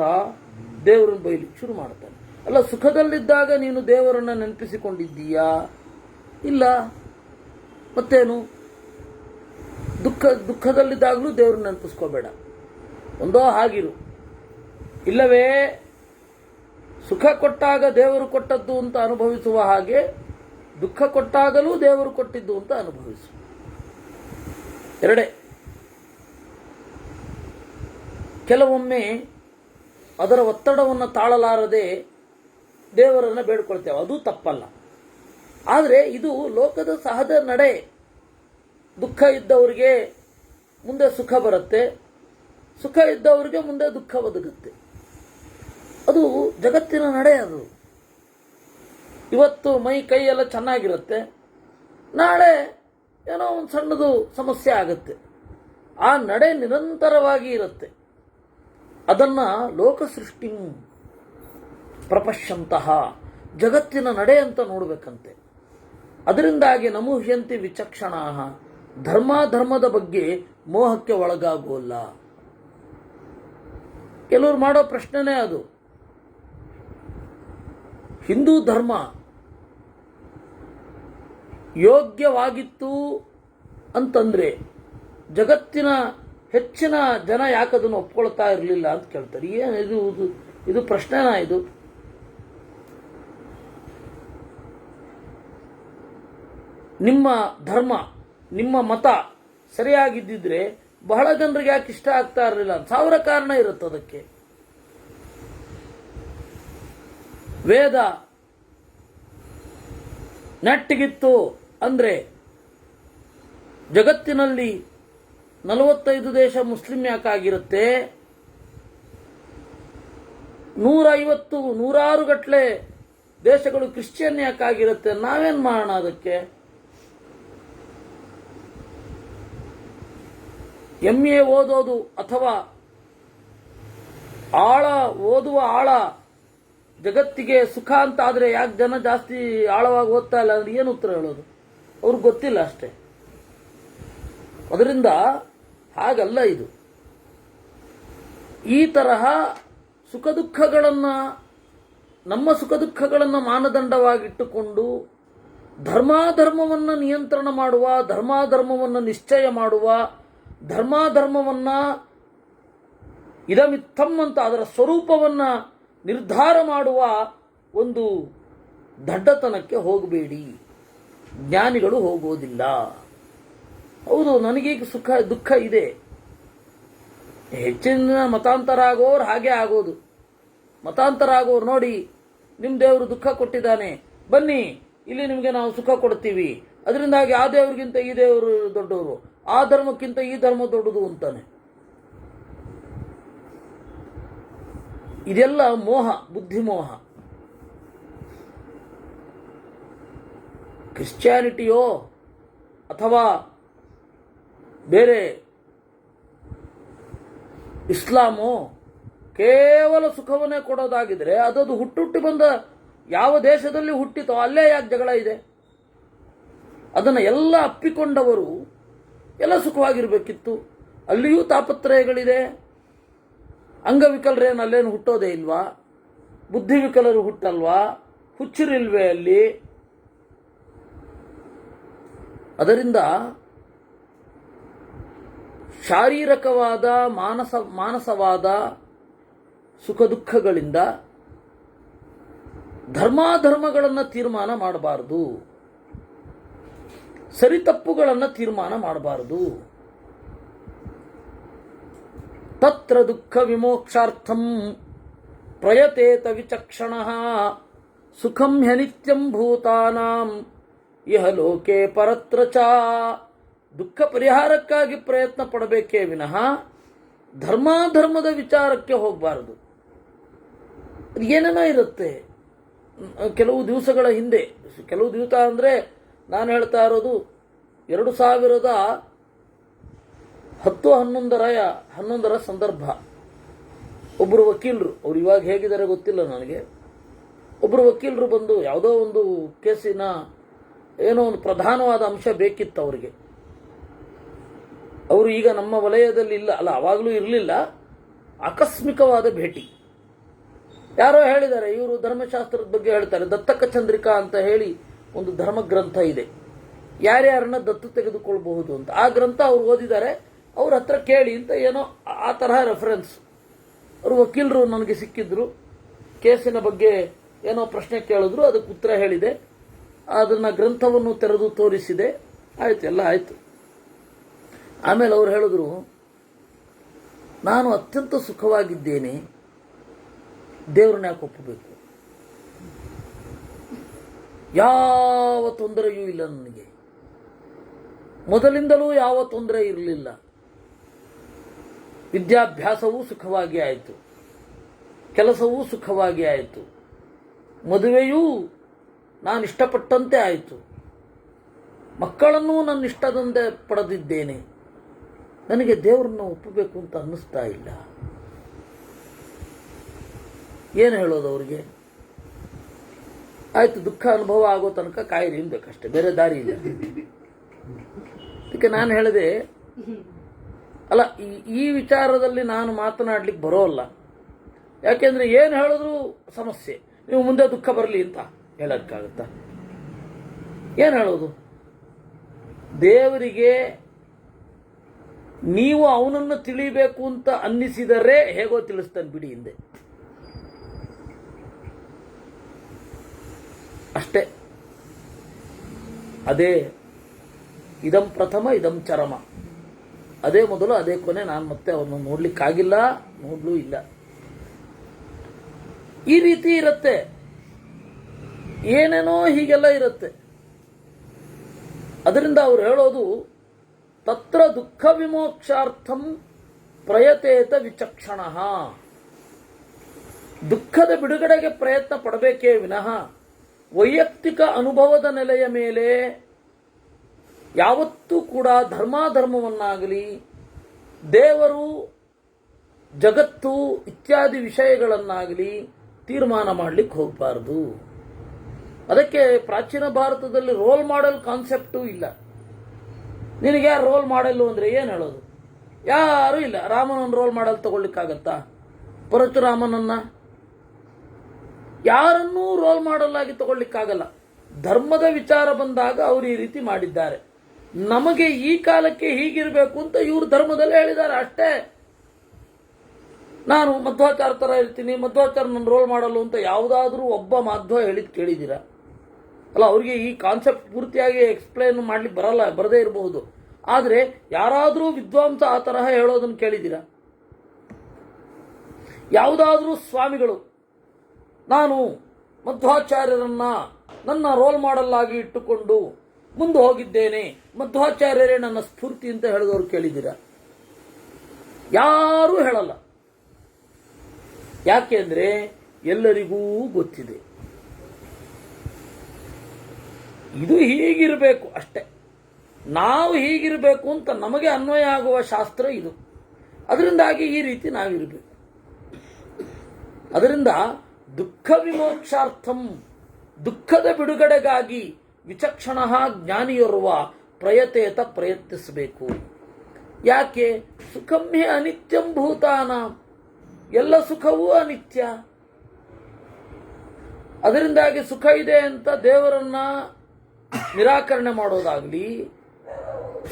ದೇವರನ್ನು ಬೈಲಿಕ್ಕೆ ಶುರು ಮಾಡ್ತಾನೆ. ಅಲ್ಲ, ಸುಖದಲ್ಲಿದ್ದಾಗ ನೀನು ದೇವರನ್ನ ನೆನಪಿಸಿಕೊಂಡಿದ್ದೀಯಾ? ಇಲ್ಲ. ಮತ್ತೇನು? ದುಃಖದಲ್ಲಿದ್ದಾಗಲೂ ದೇವ್ರನ್ನ ನೆನಪಿಸ್ಕೋಬೇಡ, ಒಂದೋ ಹಾಗಿರು. ಇಲ್ಲವೇ ಸುಖ ಕೊಟ್ಟಾಗ ದೇವರು ಕೊಟ್ಟದ್ದು ಅಂತ ಅನುಭವಿಸುವ ಹಾಗೆ ದುಃಖ ಕೊಟ್ಟಾಗಲೂ ದೇವರು ಕೊಟ್ಟಿದ್ದು ಅಂತ ಅನುಭವಿಸು. ಎರಡೇ. ಕೆಲವೊಮ್ಮೆ ಅದರ ಒತ್ತಡವನ್ನು ತಾಳಲಾರದೆ ದೇವರನ್ನು ಬೇಡ್ಕೊಳ್ತೇವೆ, ಅದು ತಪ್ಪಲ್ಲ. ಆದರೆ ಇದು ಲೋಕದ ಸಹಜ ನಡೆ. ದುಃಖ ಇದ್ದವರಿಗೆ ಮುಂದೆ ಸುಖ ಬರುತ್ತೆ, ಸುಖ ಇದ್ದವರಿಗೆ ಮುಂದೆ ದುಃಖ ಒದಗುತ್ತೆ. ಅದು ಜಗತ್ತಿನ ನಡೆ. ಅದು ಇವತ್ತು ಮೈ ಕೈ ಎಲ್ಲ ಚೆನ್ನಾಗಿರುತ್ತೆ, ನಾಳೆ ಏನೋ ಒಂದು ಸಣ್ಣದು ಸಮಸ್ಯೆ ಆಗುತ್ತೆ. ಆ ನಡೆ ನಿರಂತರವಾಗಿ ಇರುತ್ತೆ. ಅದನ್ನ ಲೋಕ ಸೃಷ್ಟಿ ಪ್ರಪಶ್ಯಂತಹ, ಜಗತ್ತಿನ ನಡೆ ಅಂತ ನೋಡ್ಬೇಕಂತೆ. ಅದರಿಂದಾಗಿ ನಮುಹ್ಯಂತಿ ವಿಚಕ್ಷಣಾಃ, ಧರ್ಮದ ಬಗ್ಗೆ ಮೋಹಕ್ಕೆ ಒಳಗಾಗೋಲ್ಲ. ಕೆಲವರು ಮಾಡೋ ಪ್ರಶ್ನೆನೇ ಅದು. ಹಿಂದೂ ಧರ್ಮ ಯೋಗ್ಯವಾಗಿತ್ತು ಅಂತಂದ್ರೆ ಜಗತ್ತಿನ ಹೆಚ್ಚಿನ ಜನ ಯಾಕದನ್ನು ಒಪ್ಕೊಳ್ತಾ ಇರಲಿಲ್ಲ ಅಂತ ಕೇಳ್ತಾರೆ. ಏನು ಇದು ಪ್ರಶ್ನೆನಾ? ಇದು ನಿಮ್ಮ ಧರ್ಮ, ನಿಮ್ಮ ಮತ ಸರಿಯಾಗಿದ್ದಿದ್ರೆ ಬಹಳ ಜನರಿಗೆ ಯಾಕೆ ಇಷ್ಟ ಆಗ್ತಾ ಇರಲಿಲ್ಲ? 1000 ಕಾರಣ ಇರುತ್ತೆ ಅದಕ್ಕೆ. ವೇದ ನೆಟ್ಟಿಗಿತ್ತು ಅಂದ್ರೆ ಜಗತ್ತಿನಲ್ಲಿ 45 ದೇಶ ಮುಸ್ಲಿಂ ಯಾಕಾಗಿರುತ್ತೆ? 150 100 ಗಟ್ಟಲೆ ದೇಶಗಳು ಕ್ರಿಶ್ಚಿಯನ್ ಯಾಕಾಗಿರುತ್ತೆ? ನಾವೇನ್ ಮಾಡೋಣ ಅದಕ್ಕೆ? MA ಓದೋದು ಅಥವಾ ಓದುವ ಆಳ ಜಗತ್ತಿಗೆ ಸುಖ ಅಂತ ಆದ್ರೆ ಯಾಕೆ ಜನ ಜಾಸ್ತಿ ಆಳವಾಗಿ ಓದ್ತಾ ಇಲ್ಲ ಅಂದ್ರೆ ಏನು ಉತ್ತರ ಹೇಳೋದು? ಅವ್ರಿಗೆ ಗೊತ್ತಿಲ್ಲ ಅಷ್ಟೇ. ಅದರಿಂದ ಹಾಗಲ್ಲ ಇದು. ಈ ತರಹ ಸುಖ ನಮ್ಮ ಸುಖ ದುಃಖಗಳನ್ನ ಮಾನದಂಡವಾಗಿಟ್ಟುಕೊಂಡು ಧರ್ಮವನ್ನು ನಿಯಂತ್ರಣ ಮಾಡುವ, ಧರ್ಮವನ್ನು ನಿಶ್ಚಯ ಮಾಡುವ, ಧರ್ಮವನ್ನ ಇದಮಿತ್ತಂ ಅಂತ ಅದರ ಸ್ವರೂಪವನ್ನ ನಿರ್ಧಾರ ಮಾಡುವ ಒಂದು ದಡ್ಡತನಕ್ಕೆ ಹೋಗಬೇಡಿ. ಜ್ಞಾನಿಗಳು ಹೋಗೋದಿಲ್ಲ. ಹೌದು, ನನಗೀಗ ಸುಖ ದುಃಖ ಇದೆ. ಹೆಚ್ಚಿನ ಮತಾಂತರ ಆಗೋರು ಹಾಗೆ ಆಗೋದು. ಮತಾಂತರ ಆಗೋರು ನೋಡಿ, ನಿಮ್ಮ ದೇವರು ದುಃಖ ಕೊಟ್ಟಿದ್ದಾನೆ, ಬನ್ನಿ ಇಲ್ಲಿ ನಿಮಗೆ ನಾವು ಸುಖ ಕೊಡ್ತೀವಿ, ಅದರಿಂದಾಗಿ ಆ ದೇವರಿಗಿಂತ ಈ ದೇವರು ದೊಡ್ಡವರು, ಆ ಧರ್ಮಕ್ಕಿಂತ ಈ ಧರ್ಮ ದೊಡ್ಡದು ಅಂತಾನೆ. ಇದೆಲ್ಲ ಮೋಹ, ಬುದ್ಧಿಮೋಹ. ಕ್ರಿಶ್ಚಿಯಾನಿಟಿಯೋ ಅಥವಾ ಬೇರೆ ಇಸ್ಲಾಮೋ ಕೇವಲ ಸುಖವನ್ನೇ ಕೊಡೋದಾಗಿದ್ರೆ ಅದದು ಹುಟ್ಟುಟ್ಟಿ ಬಂದ ಯಾವ ದೇಶದಲ್ಲಿ ಹುಟ್ಟಿತೋ ಅಲ್ಲೇ ಯಾಕೆ ಜಗಳ ಇದೆ? ಅದನ್ನು ಎಲ್ಲ ಅಪ್ಪಿಕೊಂಡವರು ಎಲ್ಲ ಸುಖವಾಗಿರ್ಬೇಕಿತ್ತು. ಅಲ್ಲಿಯೂ ತಾಪತ್ರಯಗಳಿದೆ. ಅಂಗವಿಕಲರೇನು ಅಲ್ಲೇನು ಹುಟ್ಟೋದೇ ಇಲ್ವಾ? ಬುದ್ಧಿವಿಕಲರು ಹುಟ್ಟಲ್ವಾ? ಹುಚ್ಚರಿಲ್ವೇ ಅಲ್ಲಿ? ಅದರಿಂದ ಶಾರೀರಕವಾದ ಮಾನಸವಾದ ಸುಖ ದುಃಖಗಳಿಂದ ಧರ್ಮಾಧರ್ಮಗಳನ್ನು ತೀರ್ಮಾನ ಮಾಡಬಾರದು, ಸರಿತಪ್ಪುಗಳನ್ನು ತೀರ್ಮಾನ ಮಾಡಬಾರದು. ತತ್ರ ದುಃಖ ವಿಮೋಕ್ಷಾರ್ಥಂ ಪ್ರಯತೇತ ವಿಚಕ್ಷಣಃ ಸುಖಂ ಹ್ಯನಿತ್ಯಂ ಭೂತಾನಾಂ ಇಹ ಲೋಕೆ ಪರತ್ರ ಚ. ದುಃಖ ಪರಿಹಾರಕ್ಕಾಗಿ ಪ್ರಯತ್ನ ಪಡಬೇಕೇ ವಿನಃ ಧರ್ಮಾಧರ್ಮದ ವಿಚಾರಕ್ಕೆ ಹೋಗಬಾರದು. ಅದು ಏನೇನೋ ಇರುತ್ತೆ. ಕೆಲವು ದಿವಸಗಳ ಹಿಂದೆ, ಕೆಲವು ದಿವಸ ಅಂದರೆ ನಾನು ಹೇಳ್ತಾ ಇರೋದು 2010-11ರ ಸಂದರ್ಭ. ಒಬ್ಬರು ವಕೀಲರು, ಅವ್ರು ಇವಾಗ ಹೇಗಿದ್ದಾರೆ ಗೊತ್ತಿಲ್ಲ ನನಗೆ, ಒಬ್ಬರು ವಕೀಲರು ಬಂದು ಯಾವುದೋ ಒಂದು ಕೇಸಿನ ಏನೋ ಒಂದು ಪ್ರಧಾನವಾದ ಅಂಶ ಬೇಕಿತ್ತು ಅವರಿಗೆ. ಅವರು ಈಗ ನಮ್ಮ ವಲಯದಲ್ಲಿ ಇಲ್ಲ, ಅಲ್ಲ ಆವಾಗಲೂ ಇರಲಿಲ್ಲ, ಆಕಸ್ಮಿಕವಾದ ಭೇಟಿ. ಯಾರೋ ಹೇಳಿದ್ದಾರೆ, ಇವರು ಧರ್ಮಶಾಸ್ತ್ರದ ಬಗ್ಗೆ ಹೇಳ್ತಾರೆ. ದತ್ತಕ ಚಂದ್ರಿಕಾ ಅಂತ ಹೇಳಿ ಒಂದು ಧರ್ಮ ಗ್ರಂಥ ಇದೆ, ಯಾರ್ಯಾರನ್ನ ದತ್ತು ತೆಗೆದುಕೊಳ್ಬಹುದು ಅಂತ. ಆ ಗ್ರಂಥ ಅವ್ರು ಓದಿದ್ದಾರೆ, ಅವ್ರ ಹತ್ರ ಕೇಳಿ ಅಂತ ಏನೋ ಆ ತರಹ ರೆಫರೆನ್ಸ್. ಅವರು ವಕೀಲರು ನನಗೆ ಸಿಕ್ಕಿದ್ರು, ಕೇಸಿನ ಬಗ್ಗೆ ಏನೋ ಪ್ರಶ್ನೆ ಕೇಳಿದ್ರು, ಅದಕ್ಕೆ ಉತ್ತರ ಹೇಳಿದೆ, ಅದನ್ನ ಗ್ರಂಥವನ್ನು ತೆರೆದು ತೋರಿಸಿದೆ, ಆಯ್ತು, ಎಲ್ಲ ಆಯ್ತು. ಆಮೇಲೆ ಅವ್ರು ಹೇಳಿದ್ರು, ನಾನು ಅತ್ಯಂತ ಸುಖವಾಗಿದ್ದೇನೆ, ದೇವ್ರನ್ನ ಯಾಕೆ ಒಪ್ಪಬೇಕು? ಯಾವ ತೊಂದರೆಯೂ ಇಲ್ಲ ನನಗೆ, ಮೊದಲಿಂದಲೂ ಯಾವ ತೊಂದರೆ ಇರಲಿಲ್ಲ. ವಿದ್ಯಾಭ್ಯಾಸವೂ ಸುಖವಾಗಿ ಆಯಿತು, ಕೆಲಸವೂ ಸುಖವಾಗಿ ಆಯಿತು, ಮದುವೆಯೂ ನಾನು ಇಷ್ಟಪಟ್ಟಂತೆ ಆಯಿತು, ಮಕ್ಕಳನ್ನೂ ನನ್ನ ಇಷ್ಟದಂತೆ ಪಡೆದಿದ್ದೇನೆ. ನನಗೆ ದೇವರನ್ನು ಒಪ್ಪಬೇಕು ಅಂತ ಅನ್ನಿಸ್ತಾ ಇಲ್ಲ. ಏನು ಹೇಳೋದು ಅವರಿಗೆ? ಆಯ್ತು, ದುಃಖ ಅನುಭವ ಆಗೋ ತನಕ ಕಾಯಿರಿ ಅನ್ಬೇಕಷ್ಟೆ, ಬೇರೆ ದಾರಿ ಇಲ್ಲ. ಅದಕ್ಕೆ ನಾನು ಹೇಳಿದೆ, ಅಲ್ಲ ಈ ವಿಚಾರದಲ್ಲಿ ನಾನು ಮಾತನಾಡ್ಲಿಕ್ಕೆ ಬರೋಲ್ಲ. ಯಾಕೆಂದ್ರೆ ಏನು ಹೇಳಿದ್ರು ಸಮಸ್ಯೆ. ನೀವು ಮುಂದೆ ದುಃಖ ಬರಲಿ ಅಂತ ಹೇಳಕ್ಕಾಗತ್ತಾ? ಏನು ಹೇಳೋದು? ದೇವರಿಗೆ ನೀವು ಅವನನ್ನು ತಿಳಿಬೇಕು ಅಂತ ಅನ್ನಿಸಿದರೆ ಹೇಗೋ ತಿಳಿಸ್ತಾನೆ ಬಿಡಿ ಹಿಂದೆ, ಅಷ್ಟೇ. ಅದೇ ಇದಂ ಪ್ರಥಮ ಇದಂ ಚರಮ, ಅದೇ ಮೊದಲು ಅದೇ ಕೊನೆ. ನಾನು ಮತ್ತೆ ಅವನು ನೋಡ್ಲಿಕ್ಕಾಗಿಲ್ಲ, ನೋಡ್ಲೂ ಇಲ್ಲ. ಈ ರೀತಿ ಇರುತ್ತೆ, ಏನೇನೋ ಹೀಗೆಲ್ಲ ಇರುತ್ತೆ. ಅದರಿಂದ ಅವ್ರು ಹೇಳೋದು, ತತ್ರ ದುಃಖ ವಿಮೋಕ್ಷಾರ್ಥಂ ಪ್ರಯತೇತ ವಿಚಕ್ಷಣಃ. ದುಃಖದ ಬಿಡುಗಡೆಗೆ ಪ್ರಯತ್ನ ಪಡಬೇಕೇ ವಿನಃ ವೈಯಕ್ತಿಕ ಅನುಭವದ ನೆಲೆಯ ಮೇಲೆ ಯಾವತ್ತೂ ಕೂಡ ಧರ್ಮಾಧರ್ಮವನ್ನಾಗಲಿ ದೇವರು ಜಗತ್ತು ಇತ್ಯಾದಿ ವಿಷಯಗಳನ್ನಾಗಲಿ ತೀರ್ಮಾನ ಮಾಡಲಿಕ್ಕೆ ಹೋಗಬಾರದು. ಅದಕ್ಕೆ ಪ್ರಾಚೀನ ಭಾರತದಲ್ಲಿ ರೋಲ್ ಮಾಡೆಲ್ ಕಾನ್ಸೆಪ್ಟೂ ಇಲ್ಲ. ನಿನಗೆ ಯಾರು ರೋಲ್ ಮಾಡೆಲ್ಲು ಅಂದರೆ ಏನು ಹೇಳೋದು? ಯಾರೂ ಇಲ್ಲ. ರಾಮನನ್ನು ರೋಲ್ ಮಾಡೆಲ್ ತಗೊಳ್ಳಿಕ್ಕಾಗತ್ತಾ? ಪರಶುರಾಮನನ್ನ ಯಾರನ್ನೂ ರೋಲ್ ಮಾಡೆಲ್ ಆಗಿ ತಗೊಳ್ಳಿಕ್ಕಾಗಲ್ಲ. ಧರ್ಮದ ವಿಚಾರ ಬಂದಾಗ ಅವರು ಈ ರೀತಿ ಮಾಡಿದ್ದಾರೆ. ನಮಗೆ ಈ ಕಾಲಕ್ಕೆ ಹೀಗಿರಬೇಕು ಅಂತ ಇವರು ಧರ್ಮದಲ್ಲಿ ಹೇಳಿದ್ದಾರೆ ಅಷ್ಟೇ. ನಾನು ಮಧ್ವಾಚಾರ ತರ ಇರ್ತೀನಿ, ಮಧ್ವಾಚಾರ ನನ್ನ ರೋಲ್ ಮಾಡಲು ಅಂತ ಯಾವುದಾದ್ರೂ ಒಬ್ಬ ಮಾಧ್ವ ಹೇಳಿದ್ ಕೇಳಿದ್ದೀರಾ? ಅಲ್ಲ, ಅವರಿಗೆ ಈ ಕಾನ್ಸೆಪ್ಟ್ ಪೂರ್ತಿಯಾಗಿ ಎಕ್ಸ್ಪ್ಲೇನ್ ಮಾಡ್ಲಿಕ್ಕೆ ಬರದೇ ಇರಬಹುದು. ಆದರೆ ಯಾರಾದರೂ ವಿದ್ವಾಂಸ ಆ ತರಹ ಹೇಳೋದನ್ನು ಕೇಳಿದ್ದೀರಾ? ಯಾವುದಾದ್ರೂ ಸ್ವಾಮಿಗಳು ನಾನು ಮಧ್ವಾಚಾರ್ಯರನ್ನ ನನ್ನ ರೋಲ್ ಮಾಡೆಲ್ ಆಗಿ ಇಟ್ಟುಕೊಂಡು ಮುಂದೆ ಹೋಗಿದ್ದೇನೆ, ಮಧ್ವಾಚಾರ್ಯರೇ ನನ್ನ ಸ್ಫೂರ್ತಿ ಅಂತ ಹೇಳಿದವರು ಕೇಳಿದ್ದೀರಾ? ಯಾರೂ ಹೇಳಲ್ಲ. ಯಾಕೆಂದ್ರೆ ಎಲ್ಲರಿಗೂ ಗೊತ್ತಿದೆ ಇದು ಹೀಗಿರಬೇಕು ಅಷ್ಟೆ. ನಾವು ಹೀಗಿರಬೇಕು ಅಂತ ನಮಗೆ ಅನ್ವಯ ಆಗುವ ಶಾಸ್ತ್ರ ಇದು. ಅದರಿಂದಾಗಿ ಈ ರೀತಿ ನಾವಿರಬೇಕು. ಅದರಿಂದ ದುಃಖ ವಿಮೋಕ್ಷಾರ್ಥಂ, ದುಃಖದ ಬಿಡುಗಡೆಗಾಗಿ ವಿಚಕ್ಷಣ ಜ್ಞಾನಿಯೋರ್ವ ಪ್ರಯತೇತ ಪ್ರಯತ್ನಿಸಬೇಕು. ಯಾಕೆ? ಸುಖಮ್ಯೆ ಅನಿತ್ಯಂ ಭೂತಾನ, ಎಲ್ಲ ಸುಖವೂ ಅನಿತ್ಯ. ಅದರಿಂದಾಗಿ ಸುಖ ಇದೆ ಅಂತ ದೇವರನ್ನ ನಿರಾಕರಣೆ ಮಾಡೋದಾಗಲಿ,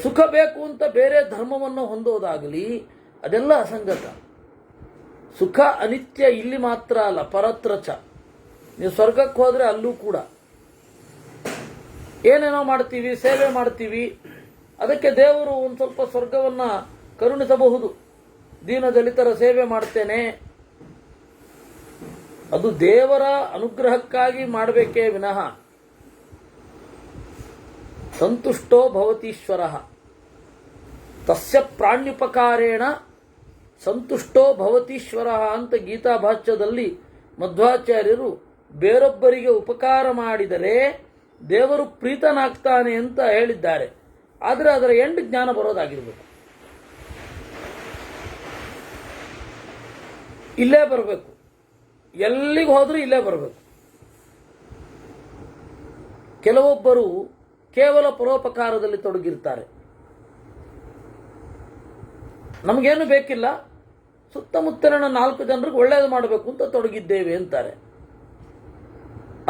ಸುಖ ಬೇಕು ಅಂತ ಬೇರೆ ಧರ್ಮವನ್ನು ಹೊಂದೋದಾಗಲಿ ಅದೆಲ್ಲ ಅಸಂಗತ. ಸುಖ ಅನಿತ್ಯ ಇಲ್ಲಿ ಮಾತ್ರ ಅಲ್ಲ, ಪರತ್ರಚ. ನೀವು ಸ್ವರ್ಗಕ್ಕೆ ಹೋದ್ರೆ ಅಲ್ಲೂ ಕೂಡ ಏನೇನೋ ಮಾಡ್ತೀವಿ, ಸೇವೆ ಮಾಡ್ತೀವಿ, ಅದಕ್ಕೆ ದೇವರು ಒಂದು ಸ್ವಲ್ಪ ಸ್ವರ್ಗವನ್ನ ಕರುಣಿಸಬಹುದು. ದೀನದಲಿತರ ಸೇವೆ ಮಾಡ್ತೇನೆ, ಅದು ದೇವರ ಅನುಗ್ರಹಕ್ಕಾಗಿ ಮಾಡಬೇಕೇ ವಿನಃ ಸಂತುಷ್ಟೋ ಭವತೀಶ್ವರ ತಸ್ಯ ಪ್ರಾಣ್ಯುಪಕಾರೇಣ ಸಂತುಷ್ಟೋ ಭವತೀಶ್ವರ ಅಂತ ಗೀತಾ ಭಾಷ್ಯದಲ್ಲಿ ಮಧ್ವಾಚಾರ್ಯರು ಬೇರೊಬ್ಬರಿಗೆ ಉಪಕಾರ ಮಾಡಿದರೆ ದೇವರು ಪ್ರೀತನಾಗ್ತಾನೆ ಅಂತ ಹೇಳಿದ್ದಾರೆ. ಆದರೆ ಅದರ ಎಂಡ್ ಜ್ಞಾನ ಬರೋದಾಗಿರ್ಬೇಕು, ಇಲ್ಲೇ ಬರಬೇಕು. ಎಲ್ಲಿಗೆ ಹೋದ್ರೂ ಇಲ್ಲೇ ಬರಬೇಕು. ಕೆಲವೊಬ್ಬರು ಕೇವಲ ಪರೋಪಕಾರದಲ್ಲಿ ತೊಡಗಿರ್ತಾರೆ. ನಮಗೇನು ಬೇಕಿಲ್ಲ, ಸುತ್ತಮುತ್ತಲಿನ 4 ಜನರಿಗೆ ಒಳ್ಳೆಯದು ಮಾಡಬೇಕು ಅಂತ ತೊಡಗಿದ್ದೇವೆ ಅಂತಾರೆ.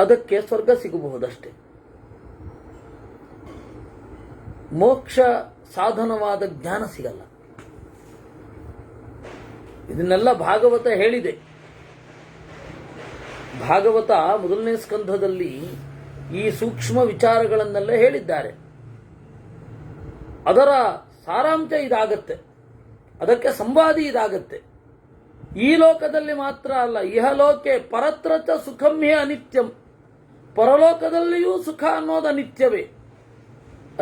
ಅದಕ್ಕೆ ಸ್ವರ್ಗ ಸಿಗಬಹುದಷ್ಟೇ. ಮೋಕ್ಷ ಸಾಧನವಾದ ಜ್ಞಾನ ಸಿಗಲ್ಲ. ಇದನ್ನೆಲ್ಲ ಭಾಗವತ ಹೇಳಿದೆ. ಭಾಗವತ 1ನೇ ಸ್ಕಂಧದಲ್ಲಿ ಈ ಸೂಕ್ಷ್ಮ ವಿಚಾರಗಳನ್ನೆಲ್ಲ ಹೇಳಿದ್ದಾರೆ. ಅದರ ಸಾರಾಂಶ ಇದಾಗತ್ತೆ, ಅದಕ್ಕೆ ಸಂವಾದಿ ಇದಾಗತ್ತೆ. ಈ ಲೋಕದಲ್ಲಿ ಮಾತ್ರ ಅಲ್ಲ, ಇಹಲೋಕೆ ಪರತ್ರಚ ಸುಖಮ್ಯೇ ಅನಿತ್ಯಂ, ಪರಲೋಕದಲ್ಲಿಯೂ ಸುಖ ಅನ್ನೋದು ಅನಿತ್ಯವೇ.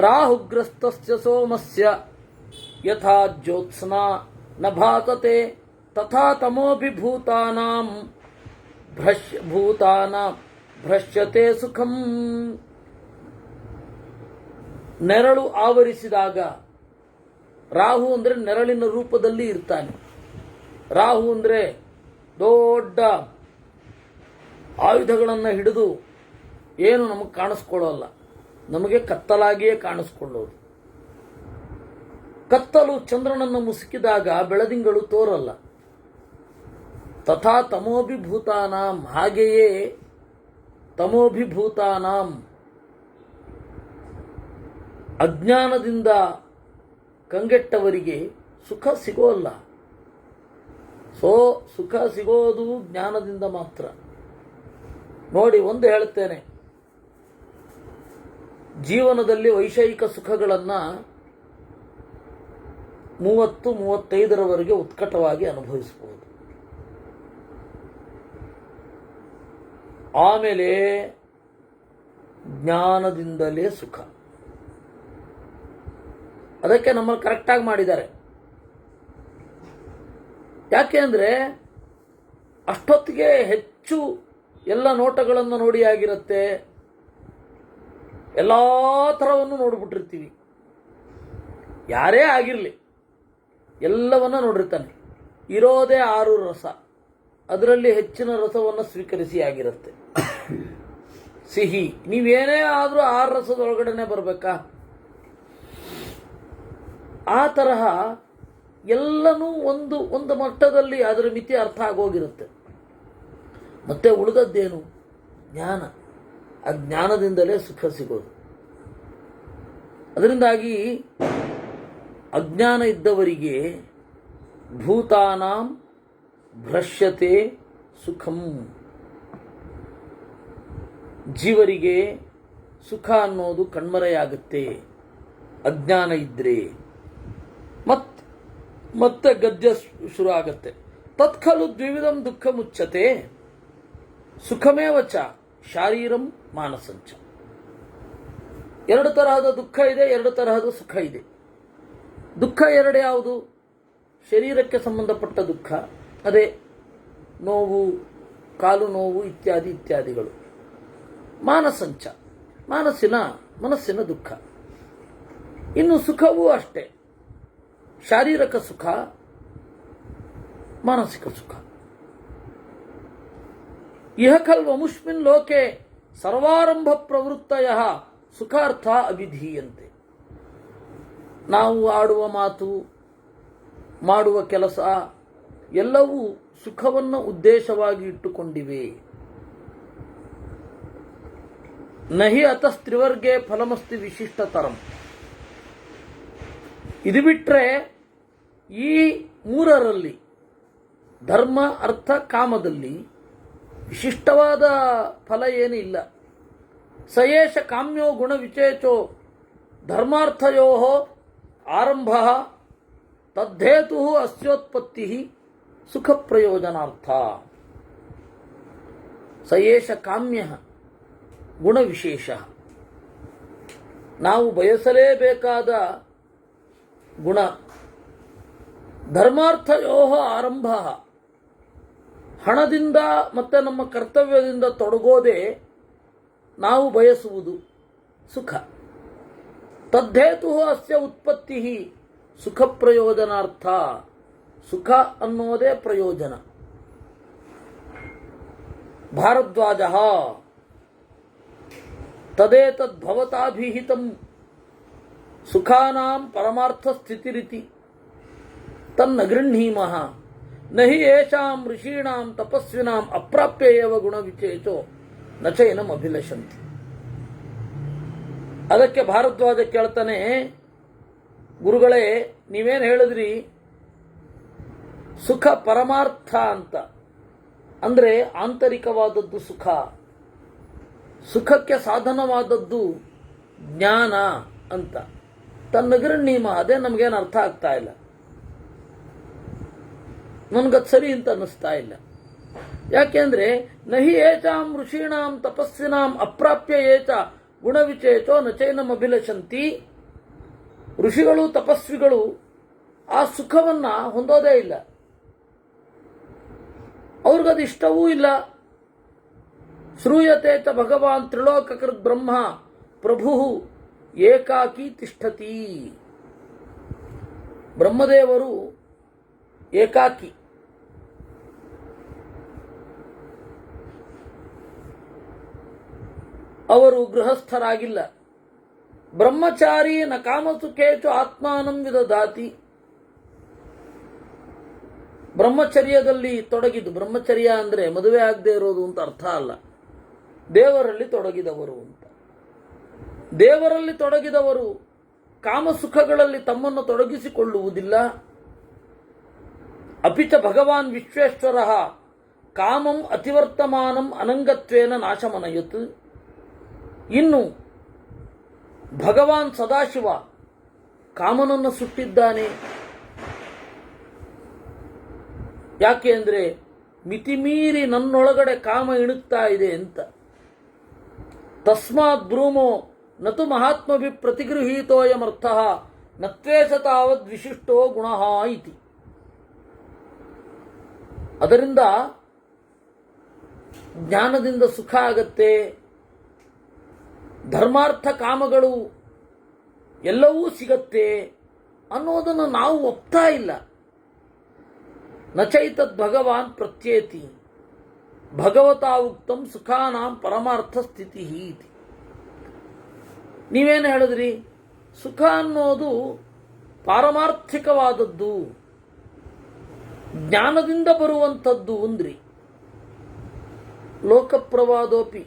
ರಾಹುಗ್ರಸ್ತಸ್ಯ ಸೋಮಸ್ಯ ಯಥಾ ಜ್ಯೋತ್ಸ್ನಾ ನ ಭಾಸತೆ ತಥಾ ತಮೋಭಿಭೂತಾನಾಂ ಭ್ರಶ್ಯತೆ ಸುಖಂ. ನೆರಳು ಆವರಿಸಿದಾಗ, ರಾಹು ಅಂದ್ರೆ ನೆರಳಿನ ರೂಪದಲ್ಲಿ ಇರ್ತಾನೆ. ರಾಹು ಅಂದ್ರೆ ದೊಡ್ಡ ಆಯುಧಗಳನ್ನು ಹಿಡಿದು ಏನು ನಮಗೆ ಕಾಣಿಸ್ಕೊಳ್ಳೋಲ್ಲ, ನಮಗೆ ಕತ್ತಲಾಗಿಯೇ ಕಾಣಿಸ್ಕೊಳ್ಳೋದು. ಕತ್ತಲು ಚಂದ್ರನನ್ನು ಮುಸುಕಿದಾಗ ಬೆಳದಿಂಗಳು ತೋರಲ್ಲ. ತಥಾ ತಮೋಭಿಭೂತಾನಾಂ, ಹಾಗೆಯೇ ತಮೋಭಿಭೂತಾನಾಂ, ಅಜ್ಞಾನದಿಂದ ಕಂಗೆಟ್ಟವರಿಗೆ ಸುಖ ಸಿಗೋಲ್ಲ. ಸುಖ ಸಿಗೋದು ಜ್ಞಾನದಿಂದ ಮಾತ್ರ. ನೋಡಿ, ಒಂದು ಹೇಳುತ್ತೇನೆ, ಜೀವನದಲ್ಲಿ ವೈಷಯಿಕ ಸುಖಗಳನ್ನು 30-35ರವರೆಗೆ ಉತ್ಕಟವಾಗಿ ಅನುಭವಿಸಬಹುದು. ಆಮೇಲೆ ಜ್ಞಾನದಿಂದಲೇ ಸುಖ. ಅದಕ್ಕೆ ನಮ್ಮನ್ನು ಕರೆಕ್ಟಾಗಿ ಮಾಡಿದ್ದಾರೆ. ಯಾಕೆ ಅಂದರೆ ಅಷ್ಟೊತ್ತಿಗೆ ಹೆಚ್ಚು ಎಲ್ಲ ನೋಟಗಳನ್ನು ನೋಡಿ ಆಗಿರುತ್ತೆ, ಎಲ್ಲ ಥರವನ್ನು ನೋಡ್ಬಿಟ್ಟಿರ್ತೀವಿ. ಯಾರೇ ಆಗಿರಲಿ ಎಲ್ಲವನ್ನ ನೋಡಿರ್ತಾನೆ. ಇರೋದೇ 6 ರಸ, ಅದರಲ್ಲಿ ಹೆಚ್ಚಿನ ರಸವನ್ನು ಸ್ವೀಕರಿಸಿ ಆಗಿರುತ್ತೆ. ಸಿಹಿ, ನೀವೇನೇ ಆದರೂ 6 ರಸದೊಳಗಡೆನೆ ಬರಬೇಕಾ? ಆ ತರಹ ಎಲ್ಲನೂ ಒಂದು ಮಟ್ಟದಲ್ಲಿ ಅದರ ಮಿತಿ ಅರ್ಥ ಆಗೋಗಿರುತ್ತೆ. ಮತ್ತೆ ಉಳಿದದ್ದೇನು? ಜ್ಞಾನ. ಆ ಜ್ಞಾನದಿಂದಲೇ ಸುಖ ಸಿಗೋದು. ಅದರಿಂದಾಗಿ ಅಜ್ಞಾನ ಇದ್ದವರಿಗೆ ಭೂತಾನಾಂ ಭ್ರಶ್ಯತೆ ಸುಖಂ, ಜೀವರಿಗೆ ಸುಖ ಅನ್ನೋದು ಕಣ್ಮರೆಯಾಗುತ್ತೆ ಅಜ್ಞಾನ ಇದ್ರೆ. ಮತ್ತೆ ಗದ್ಯ ಶುರು ಆಗತ್ತೆ. ತತ್ಖಲು ದ್ವಿವಿಧಂ ದುಃಖ ಮುಚ್ಚತೆ. ಸುಖಮೇವ ಚ ಶಾರೀರಂ ಮಾನಸಂಚ. ಎರಡು ತರಹದ ದುಃಖ ಇದೆ, ಎರಡು ತರಹದ ಸುಖ ಇದೆ. ದುಃಖ ಎರಡು ಯಾವುದು? ಶರೀರಕ್ಕೆ ಸಂಬಂಧಪಟ್ಟ ದುಃಖ, ಅದೇ ನೋವು, ಕಾಲು ನೋವು ಇತ್ಯಾದಿ ಇತ್ಯಾದಿಗಳು. ಮಾನಸಂಚ, ಮನಸ್ಸಿನ ದುಃಖ. ಇನ್ನು ಸುಖವೂ ಅಷ್ಟೇ, ಶಾರೀರಿಕ ಸುಖ, ಮಾನಸಿಕ ಸುಖ. ಇಹ ಖಲ್ವಮುಷ್ಮಿನ್ ಲೋಕೆ ಸರ್ವಾರಂಭ ಪ್ರವೃತ್ತಯಃ ಸುಖಾರ್ಥ ಅವಿಧೀಯಂತೆ. ನಾವು ಆಡುವ ಮಾತು, ಮಾಡುವ ಕೆಲಸ ಎಲ್ಲವೂ ಸುಖವನ್ನು ಉದ್ದೇಶವಾಗಿ ಇಟ್ಟುಕೊಂಡಿವೆ. ನಹಿ ಅತಸ್ತ್ರಿವರ್ಗೆ ಫಲಮಸ್ತಿ ವಿಶಿಷ್ಟತರಂ. ಇದು ಬಿಟ್ಟರೆ ಈ ಮೂರರಲ್ಲಿ, ಧರ್ಮ ಅರ್ಥ ಕಾಮದಲ್ಲಿ ವಿಶಿಷ್ಟವಾದ ಫಲ ಏನೂ ಇಲ್ಲ. ಸಯೇಷ ಕಾಮ್ಯೋ ಗುಣ ವಿಚೇಚೋ ಧರ್ಮಾರ್ಥಯೋ ಆರಂಭ ತದ್ದೇತು ಅಸ್ಯೋತ್ಪತ್ತಿ ಸುಖ ಪ್ರಯೋಜನಾರ್ಥ. ಸಯೇಷ ಕಾಮ್ಯ ಗುಣವಿಶೇಷ, ನಾವು ಬಯಸಲೇಬೇಕಾದ ಗುಣ. ಧರ್ಮಾರ್ಥಯೋ ಆರಂಭ, ಹಣದಿಂದ ಮತ್ತು ನಮ್ಮ ಕರ್ತವ್ಯದಿಂದ ತೊಡಗೋದೇ ನಾವು ಬಯಸುವುದು ಸುಖ. ತದ್ದೇತು ಅಸ್ಯ ಉತ್ಪತ್ತಿ ಸುಖ ಪ್ರಯೋಜನಾರ್ಥ. ಸುಖ ಅನ್ನೋದೇ ಪ್ರಯೋಜನ. ಭಾರದ್ವಾಜ ತದೇತದ್ಭವತಾಭಿಹಿತಂ ಸುಖಾನಾಂ ಪರಮಾರ್ಥ ಸ್ಥಿತಿರಿತಿ ತನ್ನ ಗೃಹೀಮಃ ನಹಿ ಯೇಷಾಂ ಋಷೀಣಾಂ ತಪಸ್ವಿನಾಂ ಅಪ್ರಾಪ್ಯ ಏವ ಗುಣವಿಚೇಚೋ ನಚೈನಂ ಅಭಿಲಷಂತಿ. ಅದಕ್ಕೆ ಭಾರದ್ವಾಜ ಕೇಳ್ತಾನೆ, ಗುರುಗಳೇ ನೀವೇನು ಹೇಳಿದ್ರಿ, ಸುಖ ಪರಮಾರ್ಥ ಅಂತ ಅಂದರೆ ಆಂತರಿಕವಾದದ್ದು ಸುಖ, ಸುಖಕ್ಕೆ ಸಾಧನವಾದದ್ದು ಜ್ಞಾನ ಅಂತ. ತನ್ನಗೃಹೀಮ, ಅದೇ ನಮಗೇನು ಅರ್ಥ ಆಗ್ತಾ ಇಲ್ಲ, ನನಗದು ಸರಿ ಅಂತ ಅನ್ನಿಸ್ತಾ ಇಲ್ಲ. ಯಾಕೆಂದ್ರೆ ನಹಿ ಏಚಾಂ ಋಷೀಣಾಂ ತಪಸ್ವಿನಾಂ ಅಪ್ರಾಪ್ಯ ಏಚ ಗುಣವಿಚೇಚೋ ನಚೈನಂ ಅಭಿಲಷಂತಿ. ಋಷಿಗಳು ತಪಸ್ವಿಗಳು ಆ ಸುಖವನ್ನ ಹೊಂದೋದೇ ಇಲ್ಲ, ಅವ್ರಿಗದು ಇಷ್ಟವೂ ಇಲ್ಲ. ಶ್ರೂಯತೆ ಚ ಭಗವಾನ್ ತ್ರಿಲೋಕಕೃತ್ ಬ್ರಹ್ಮ ಪ್ರಭು ಏಕಾಕಿ ತಿಷ್ಠತಿ. ಬ್ರಹ್ಮದೇವರು ಏಕಾಕಿ, ಅವರು ಗೃಹಸ್ಥರಾಗಿಲ್ಲ. ಬ್ರಹ್ಮಚಾರಿ ನ ಕಾಮಸುಖೇಚು ಆತ್ಮಾನಂ ವಿದಧಾತಿ. ಬ್ರಹ್ಮಚರ್ಯದಲ್ಲಿ ತೊಡಗಿದ್ದು, ಬ್ರಹ್ಮಚರ್ಯ ಅಂದರೆ ಮದುವೆ ಆಗದೆ ಇರೋದು ಅಂತ ಅರ್ಥ ಅಲ್ಲ, ದೇವರಲ್ಲಿ ತೊಡಗಿದವರು ಅಂತ. ದೇವರಲ್ಲಿ ತೊಡಗಿದವರು ಕಾಮಸುಖಗಳಲ್ಲಿ ತಮ್ಮನ್ನು ತೊಡಗಿಸಿಕೊಳ್ಳುವುದಿಲ್ಲ. ಅಪಿಚ ಭಗವಾನ್ ವಿಶ್ವೇಶ್ವರ ಕಾಮಂ ಅತಿವರ್ತಮಾನಂ ಅನಂಗತ್ವೇನ ನಾಶಮನಯತ್. ಇನ್ನು ಭಗವಾನ್ ಸದಾಶಿವ ಕಾಮನನ್ನು ಸುಟ್ಟಿದ್ದಾನೆ. ಯಾಕೆ ಅಂದರೆ ಮಿತಿಮೀರಿ ನನ್ನೊಳಗಡೆ ಕಾಮ ಇಣುಕ್ತಾ ಇದೆ ಅಂತ. ತಸ್ಮಾತ್ ಬ್ರೂಮೋ ನತು ಮಹಾತ್ಮಭಿ ಪ್ರತಿಗೃಹೀತೋಯಮರ್ಥ ನತ್ವೇಷ ತಾವದ್ ವಿಶಿಷ್ಟೋ ಗುಣಃ ಇತಿ. ಅದರಿಂದ ಜ್ಞಾನದಿಂದ ಸುಖ ಆಗತ್ತೆ, ಧರ್ಮಾರ್ಥ ಕಾಮಗಳು ಎಲ್ಲವೂ ಸಿಗತ್ತೆ ಅನ್ನೋದನ್ನು ನಾವು ಒಪ್ತಾ ಇಲ್ಲ. ನಚೈತದ್ ಭಗವಾನ್ ಪ್ರತ್ಯೇತಿ ಭಗವತಾ ಉಕ್ತಂ ಸುಖಾನಾಂ ಪರಮಾರ್ಥ ಸ್ಥಿತಿ ಇತಿ. ನೀವೇನು ಹೇಳಿದ್ರಿ, ಸುಖ ಅನ್ನೋದು ಪಾರಮಾರ್ಥಿಕವಾದದ್ದು, ಜ್ಞಾನದಿಂದ ಬರುವಂಥದ್ದು ಅಂದ್ರಿ. ಲೋಕಪ್ರವಾದೋಪಿ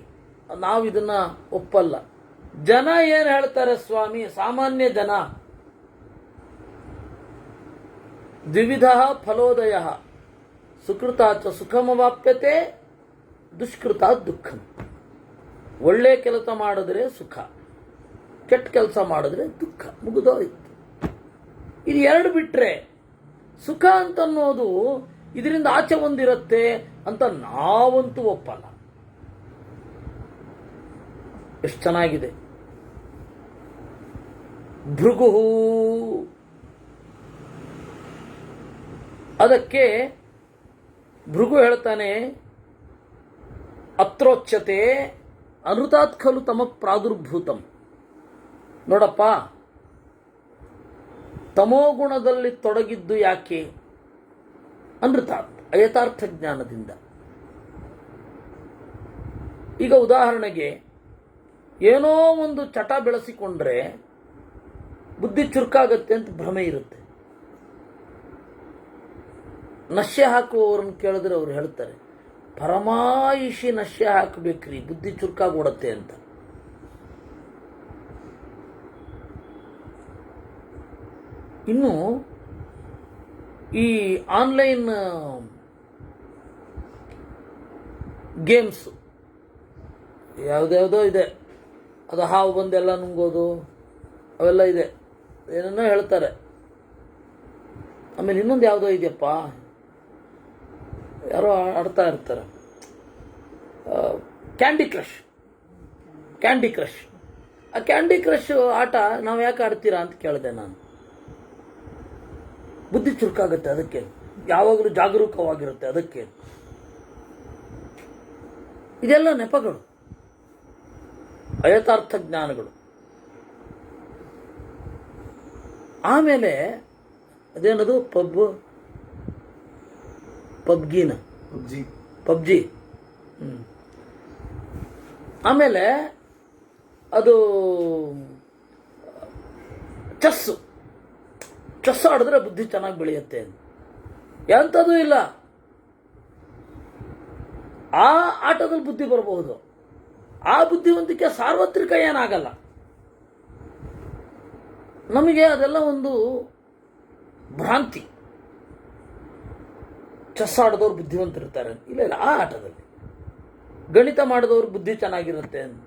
ನಾವಿದನ್ನ ಒಪ್ಪಲ್ಲ. ಜನ ಏನು ಹೇಳ್ತಾರೆ ಸ್ವಾಮಿ, ಸಾಮಾನ್ಯ ಜನ, ದ್ವಿವಿಧ ಫಲೋದಯ ಸುಕೃತಾಚ ಸುಖಮವಾಪ್ಯತೆ ದುಷ್ಕೃತ ದುಃಖಂ. ಒಳ್ಳೆ ಕೆಲಸ ಮಾಡಿದ್ರೆ ಸುಖ, ಕೆಟ್ಟ ಕೆಲಸ ಮಾಡಿದ್ರೆ ದುಃಖ, ಮುಗಿದೋಯ್ತು. ಇದು ಎರಡು ಬಿಟ್ರೆ ಸುಖ ಅಂತನ್ನೋದು ಇದರಿಂದ ಆಚೆ ಒಂದಿರುತ್ತೆ ಅಂತ ನಾವಂತೂ ಒಪ್ಪಲ್ಲ. ಎಷ್ಟು ಚೆನ್ನಾಗಿದೆ. ಭೃಗುಹು, ಅದಕ್ಕೆ ಭೃಗು ಹೇಳ್ತಾನೆ, ಅತ್ರೋಚ್ಯತೆ ಅನೃತಾತ್ ಖಲು ತಮ ಪ್ರಾದುರ್ಭೂತಂ. ನೋಡಪ್ಪ, ತಮೋಗುಣದಲ್ಲಿ ತೊಡಗಿದ್ದು ಯಾಕೆ? ಅನೃತಾತ್, ಅಯಥಾರ್ಥ ಜ್ಞಾನದಿಂದ. ಈಗ ಉದಾಹರಣೆಗೆ ಏನೋ ಒಂದು ಚಟ ಬೆಳೆಸಿಕೊಂಡ್ರೆ ಬುದ್ಧಿ ಚುರುಕಾಗತ್ತೆ ಅಂತ ಭ್ರಮೆ ಇರುತ್ತೆ. ನಶ್ಯ ಹಾಕುವವರನ್ನು ಕೇಳಿದ್ರೆ ಅವ್ರು ಹೇಳ್ತಾರೆ, ಪರಮಾಯಿಷಿ ನಶ್ಯ ಹಾಕಬೇಕ್ರಿ, ಬುದ್ಧಿ ಚುರುಕಾಗಿ ಓಡತ್ತೆ ಅಂತ. ಇನ್ನು ಈ ಆನ್ಲೈನ್ ಗೇಮ್ಸ್ ಯಾವುದ್ಯಾವುದೋ ಇದೆ, ಅದು ಹಾವು ಬಂದೆಲ್ಲ ನುಂಗೋದು ಅವೆಲ್ಲ ಇದೆ, ಏನನ್ನೋ ಹೇಳ್ತಾರೆ. ಆಮೇಲೆ ಇನ್ನೊಂದು ಯಾವುದೋ ಇದೆಯಪ್ಪ, ಯಾರೋ ಆಡ್ತಾ ಇರ್ತಾರೆ, ಕ್ಯಾಂಡಿ ಕ್ರಶ್. ಆ ಕ್ಯಾಂಡಿ ಕ್ರಶ್ ಆಟ ನಾವು ಯಾಕೆ ಆಡ್ತೀರಾ ಅಂತ ಕೇಳಿದೆ ನಾನು. ಬುದ್ಧಿ ಚುರುಕಾಗುತ್ತೆ, ಅದಕ್ಕೆ ಯಾವಾಗಲೂ ಜಾಗರೂಕವಾಗಿರುತ್ತೆ ಅದಕ್ಕೆ. ಇದೆಲ್ಲ ನೆಪಗಳು, ಅಯಥಾರ್ಥ ಜ್ಞಾನಗಳು. ಆಮೇಲೆ ಅದೇನದು ಪಬ್ಜಿ. ಆಮೇಲೆ ಅದು ಚೆಸ್ ಆಡಿದ್ರೆ ಬುದ್ಧಿ ಚೆನ್ನಾಗಿ ಬೆಳೆಯುತ್ತೆ. ಎಂಥದೂ ಇಲ್ಲ, ಆ ಆಟದಲ್ಲಿ ಬುದ್ಧಿ ಬರಬಹುದು. ಆ ಬುದ್ಧಿವಂತಿಕೆ ಸಾರ್ವತ್ರಿಕ ಏನಾಗಲ್ಲ. ನಮಗೆ ಅದೆಲ್ಲ ಒಂದು ಭ್ರಾಂತಿ. ಚೆಸ್ ಆಡಿದವ್ರು ಬುದ್ಧಿವಂತರಿರ್ತಾರೆ, ಇಲ್ಲ ಆ ಆಟದಲ್ಲಿ. ಗಣಿತ ಮಾಡಿದವ್ರು ಬುದ್ಧಿ ಚೆನ್ನಾಗಿರುತ್ತೆ ಅಂತ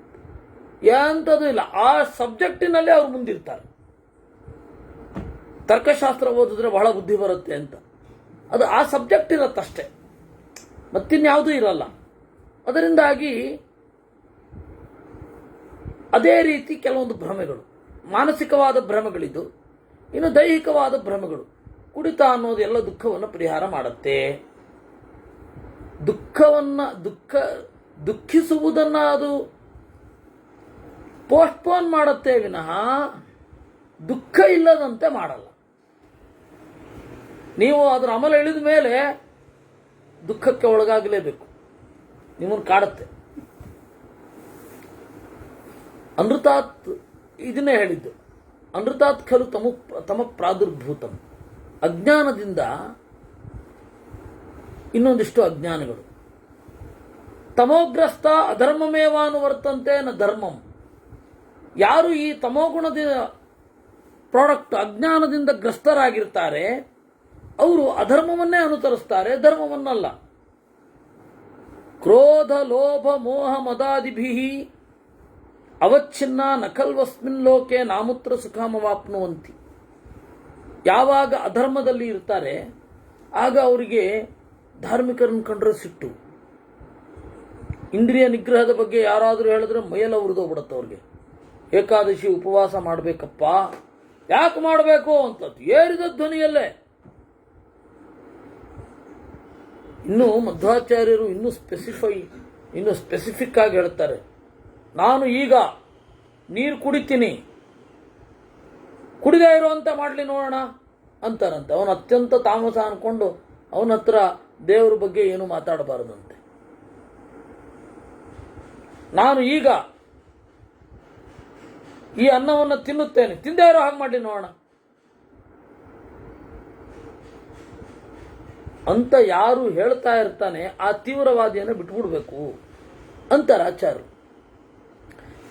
ಎಂಥದ್ದು ಇಲ್ಲ. ಆ ಸಬ್ಜೆಕ್ಟಿನಲ್ಲೇ ಅವ್ರು ಮುಂದಿರ್ತಾರೆ. ತರ್ಕಶಾಸ್ತ್ರ ಓದಿದ್ರೆ ಬಹಳ ಬುದ್ಧಿ ಬರುತ್ತೆ ಅಂತ, ಅದು ಆ ಸಬ್ಜೆಕ್ಟ್ ಇರತ್ತಷ್ಟೇ, ಮತ್ತಿನ್ಯಾವುದೂ ಇರಲ್ಲ. ಅದರಿಂದಾಗಿ ಅದೇ ರೀತಿ ಕೆಲವೊಂದು ಭ್ರಮೆಗಳು, ಮಾನಸಿಕವಾದ ಭ್ರಮೆಗಳಿದ್ದು, ಇನ್ನು ದೈಹಿಕವಾದ ಭ್ರಮೆಗಳು. ಕುಡಿತ ಅನ್ನೋದು ಎಲ್ಲ ದುಃಖವನ್ನು ಪರಿಹಾರ ಮಾಡುತ್ತೆ. ದುಃಖಿಸುವುದನ್ನು ಅದು ಪೋಸ್ಟ್ಪೋನ್ ಮಾಡುತ್ತೆ ವಿನಃ ದುಃಖ ಇಲ್ಲದಂತೆ ಮಾಡಲ್ಲ. ನೀವು ಅದರ ಅಮಲ ಇಳಿದ ಮೇಲೆ ದುಃಖಕ್ಕೆ ಒಳಗಾಗಲೇಬೇಕು, ನಿಮ್ಮನ್ನು ಕಾಡುತ್ತೆ. ಅನೃತಾತ್ ಇದನ್ನೇ ಹೇಳಿದ್ದು, ಅನೃತಾತ್ ಖಲು ತಮ ಪ್ರಾದುರ್ಭೂತಂ. ಅಜ್ಞಾನದಿಂದ ಇನ್ನೊಂದಿಷ್ಟು ಅಜ್ಞಾನಗಳು. ತಮೋಗ್ರಸ್ತ ಅಧರ್ಮಮೇವಾನುವರ್ತಂತೆ ನ ಧರ್ಮಂ. ಯಾರು ಈ ತಮೋಗುಣದ ಪ್ರಾಡಕ್ಟ್ ಅಜ್ಞಾನದಿಂದ ಗ್ರಸ್ತರಾಗಿರ್ತಾರೆ ಅವರು ಅಧರ್ಮವನ್ನೇ ಅನುಸರಿಸ್ತಾರೆ, ಧರ್ಮವನ್ನಲ್ಲ. ಕ್ರೋಧ ಲೋಭ ಮೋಹ ಮದಾದಿಭಿ ಅವಚ್ಛಿನ್ನ ನಕಲ್ವಸ್ಮಿನ್ ಲೋಕೆ ನಾಮುತ್ರ ಸುಖಮವಾಪ್ನುವಂತಿ. ಯಾವಾಗ ಅಧರ್ಮದಲ್ಲಿ ಇರ್ತಾರೆ ಆಗ ಅವರಿಗೆ ಧಾರ್ಮಿಕರನ್ನು ಕಂಡ್ರೆ ಸಿಟ್ಟು. ಇಂದ್ರಿಯ ನಿಗ್ರಹದ ಬಗ್ಗೆ ಯಾರಾದರೂ ಹೇಳಿದ್ರೆ ಮೈಯೆಲ್ಲ ಉರಿದೋಗ್ಬಿಡುತ್ತೆ ಅವ್ರಿಗೆ. ಏಕಾದಶಿ ಉಪವಾಸ ಮಾಡಬೇಕಪ್ಪ, ಯಾಕೆ ಮಾಡಬೇಕು ಅಂತ ಏರಿದ ಧ್ವನಿಯಲ್ಲೇ. ಇನ್ನು ಮಧ್ವಾಚಾರ್ಯರು ಇನ್ನೂ ಸ್ಪೆಸಿಫಿಕ್ ಆಗಿ ಹೇಳ್ತಾರೆ, ನಾನು ಈಗ ನೀರು ಕುಡಿತೀನಿ, ಕುಡಿದೇ ಇರುವಂತೆ ಮಾಡಲಿ ನೋಡೋಣ ಅಂತಾರಂತೆ. ಅವನು ಅತ್ಯಂತ ತಾಮಸ ಅನ್ಕೊಂಡು ಅವನ ಹತ್ರ ದೇವರ ಬಗ್ಗೆ ಏನು ಮಾತಾಡಬಾರದಂತೆ. ನಾನು ಈಗ ಈ ಅನ್ನವನ್ನು ತಿನ್ನುತ್ತೇನೆ, ತಿಂದೇ ಇರೋ ಹಾಗೆ ಮಾಡಲಿ ನೋಡೋಣ ಅಂತ ಯಾರು ಹೇಳ್ತಾ ಇರ್ತಾನೆ ಆ ತೀವ್ರವಾದಿಯನ್ನು ಬಿಟ್ಬಿಡ್ಬೇಕು ಅಂತಾರೆ ಆಚಾರ್ಯರು.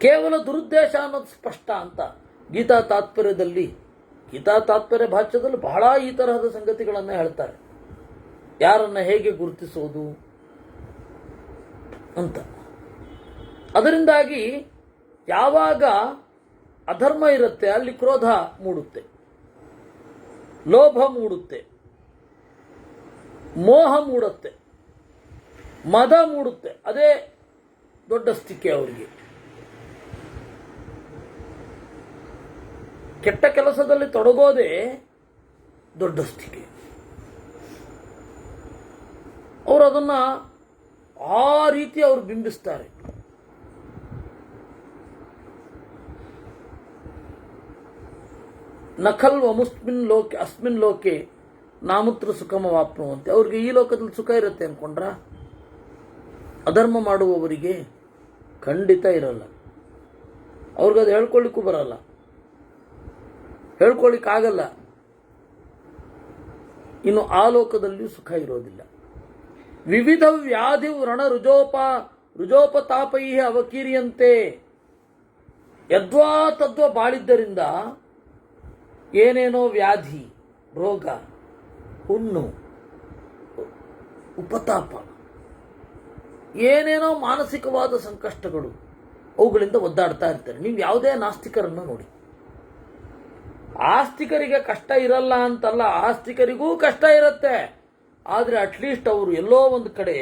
ಕೇವಲ ದುರುದ್ದೇಶ ಅನ್ನೋದು ಸ್ಪಷ್ಟ ಅಂತ ಗೀತಾ ತಾತ್ಪರ್ಯ ಭಾಷ್ಯದಲ್ಲಿ ಬಹಳ ಈ ತರಹದ ಸಂಗತಿಗಳನ್ನು ಹೇಳ್ತಾರೆ. ಯಾರನ್ನ ಹೇಗೆ ಗುರುತಿಸೋದು ಅಂತ. ಅದರಿಂದಾಗಿ ಯಾವಾಗ ಅಧರ್ಮ ಇರುತ್ತೆ ಅಲ್ಲಿ ಕ್ರೋಧ ಮೂಡುತ್ತೆ, ಲೋಭ ಮೂಡುತ್ತೆ, ಮೋಹ ಮೂಡುತ್ತೆ, ಮದ ಮೂಡುತ್ತೆ. ಅದೇ ದೊಡ್ಡ ಸ್ಥಿತಿ ಅವರಿಗೆ. ಕೆಟ್ಟ ಕೆಲಸದಲ್ಲಿ ತೊಡಗೋದೇ ದೊಡ್ಡಸ್ತಿಕೆ. ಅವರು ಅದನ್ನ ಆ ರೀತಿ ಅವರು ಬಿಂಬಿಸ್ತಾರೆ. ನಖಲ್ ಅಸ್ಮಿನ್ ಲೋಕೆ ನಾಮುತ್ರ ಸುಖಮವಾಪ್ನುವಂತೆ. ಅವ್ರಿಗೆ ಈ ಲೋಕದಲ್ಲಿ ಸುಖ ಇರುತ್ತೆ ಅನ್ಕೊಂಡ್ರ? ಅಧರ್ಮ ಮಾಡುವವರಿಗೆ ಖಂಡಿತ ಇರಲ್ಲ. ಅವ್ರಿಗದು ಹೇಳ್ಕೊಳ್ಳಿಕ್ಕೂ ಬರಲ್ಲ, ಹೇಳ್ಕೊಳ್ಳಿಕ್ಕಾಗಲ್ಲ. ಇನ್ನು ಆ ಲೋಕದಲ್ಲಿಯೂ ಸುಖ ಇರೋದಿಲ್ಲ. ವಿವಿಧ ವ್ಯಾಧಿ ವ್ರಣ ರುಜೋಪತಾಪೈ ಅವಕೀರಿಯಂತೆ. ಯದ್ವಾ ತದ್ವಾ ಬಾಳಿದ್ದರಿಂದ ಏನೇನೋ ವ್ಯಾಧಿ, ರೋಗ, ಹುಣ್ಣು, ಉಪತಾಪ, ಏನೇನೋ ಮಾನಸಿಕವಾದ ಸಂಕಷ್ಟಗಳು, ಅವುಗಳಿಂದ ಒದ್ದಾಡ್ತಾ ಇರ್ತಾರೆ. ನೀವು ಯಾವುದೇ ನಾಸ್ತಿಕರನ್ನು ನೋಡಿ, ಆಸ್ತಿಕರಿಗೆ ಕಷ್ಟ ಇರಲ್ಲ ಅಂತಲ್ಲ, ಆಸ್ತಿಕರಿಗೂ ಕಷ್ಟ ಇರುತ್ತೆ. ಆದರೆ ಅಟ್ಲೀಸ್ಟ್ ಅವರು ಎಲ್ಲೋ ಒಂದು ಕಡೆ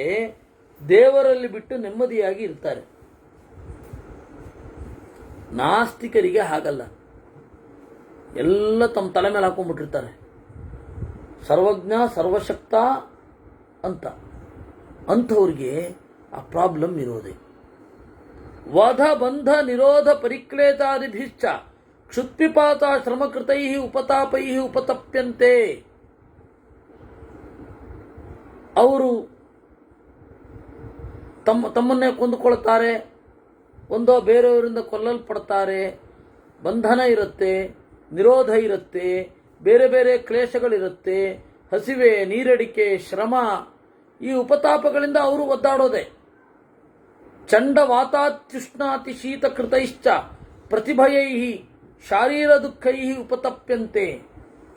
ದೇವರಲ್ಲಿ ಬಿಟ್ಟು ನೆಮ್ಮದಿಯಾಗಿ ಇರ್ತಾರೆ. ನಾಸ್ತಿಕರಿಗೆ ಹಾಗಲ್ಲ, ಎಲ್ಲ ತಮ್ಮ ತಲೆ ಮೇಲೆ ಹಾಕೊಂಡ್ಬಿಟ್ಟಿರ್ತಾರೆ. ಸರ್ವಜ್ಞ ಸರ್ವಶಕ್ತ ಅಂತ ಅಂಥವ್ರಿಗೆ ಆ ಪ್ರಾಬ್ಲಮ್ ಇರೋದೇ. ವಧ ಬಂಧ ನಿರೋಧ ಪರಿಕ್ಲೇತಾದಿಭಿಶ್ಚ ಕ್ಷುತ್ಪಿಪಾತ ಶ್ರಮಕೃತೈ ಉಪತಾಪೈ ಉಪತಪ್ಯಂತೆ. ಅವರು ತಮ್ಮನ್ನೇ ಕೊಂದುಕೊಳ್ತಾರೆ, ಒಂದೋ ಬೇರೆಯವರಿಂದ ಕೊಲ್ಲಲ್ಪಡ್ತಾರೆ, ಬಂಧನ ಇರುತ್ತೆ, ನಿರೋಧ ಇರುತ್ತೆ, ಬೇರೆ ಬೇರೆ ಕ್ಲೇಶಗಳಿರುತ್ತೆ, ಹಸಿವೆ, ನೀರಡಿಕೆ, ಶ್ರಮ, ಈ ಉಪತಾಪಗಳಿಂದ ಅವರು ಒದ್ದಾಡೋದೆ. ಚಂಡ ವಾತಾತ್ಯುಷ್ಣಾತಿ ಶೀತಕೃತೈಶ್ಚ ಪ್ರತಿಭಯೈ ಶಾರೀರ ದುಃಖೈ ಉಪತಪ್ಯಂತೆ.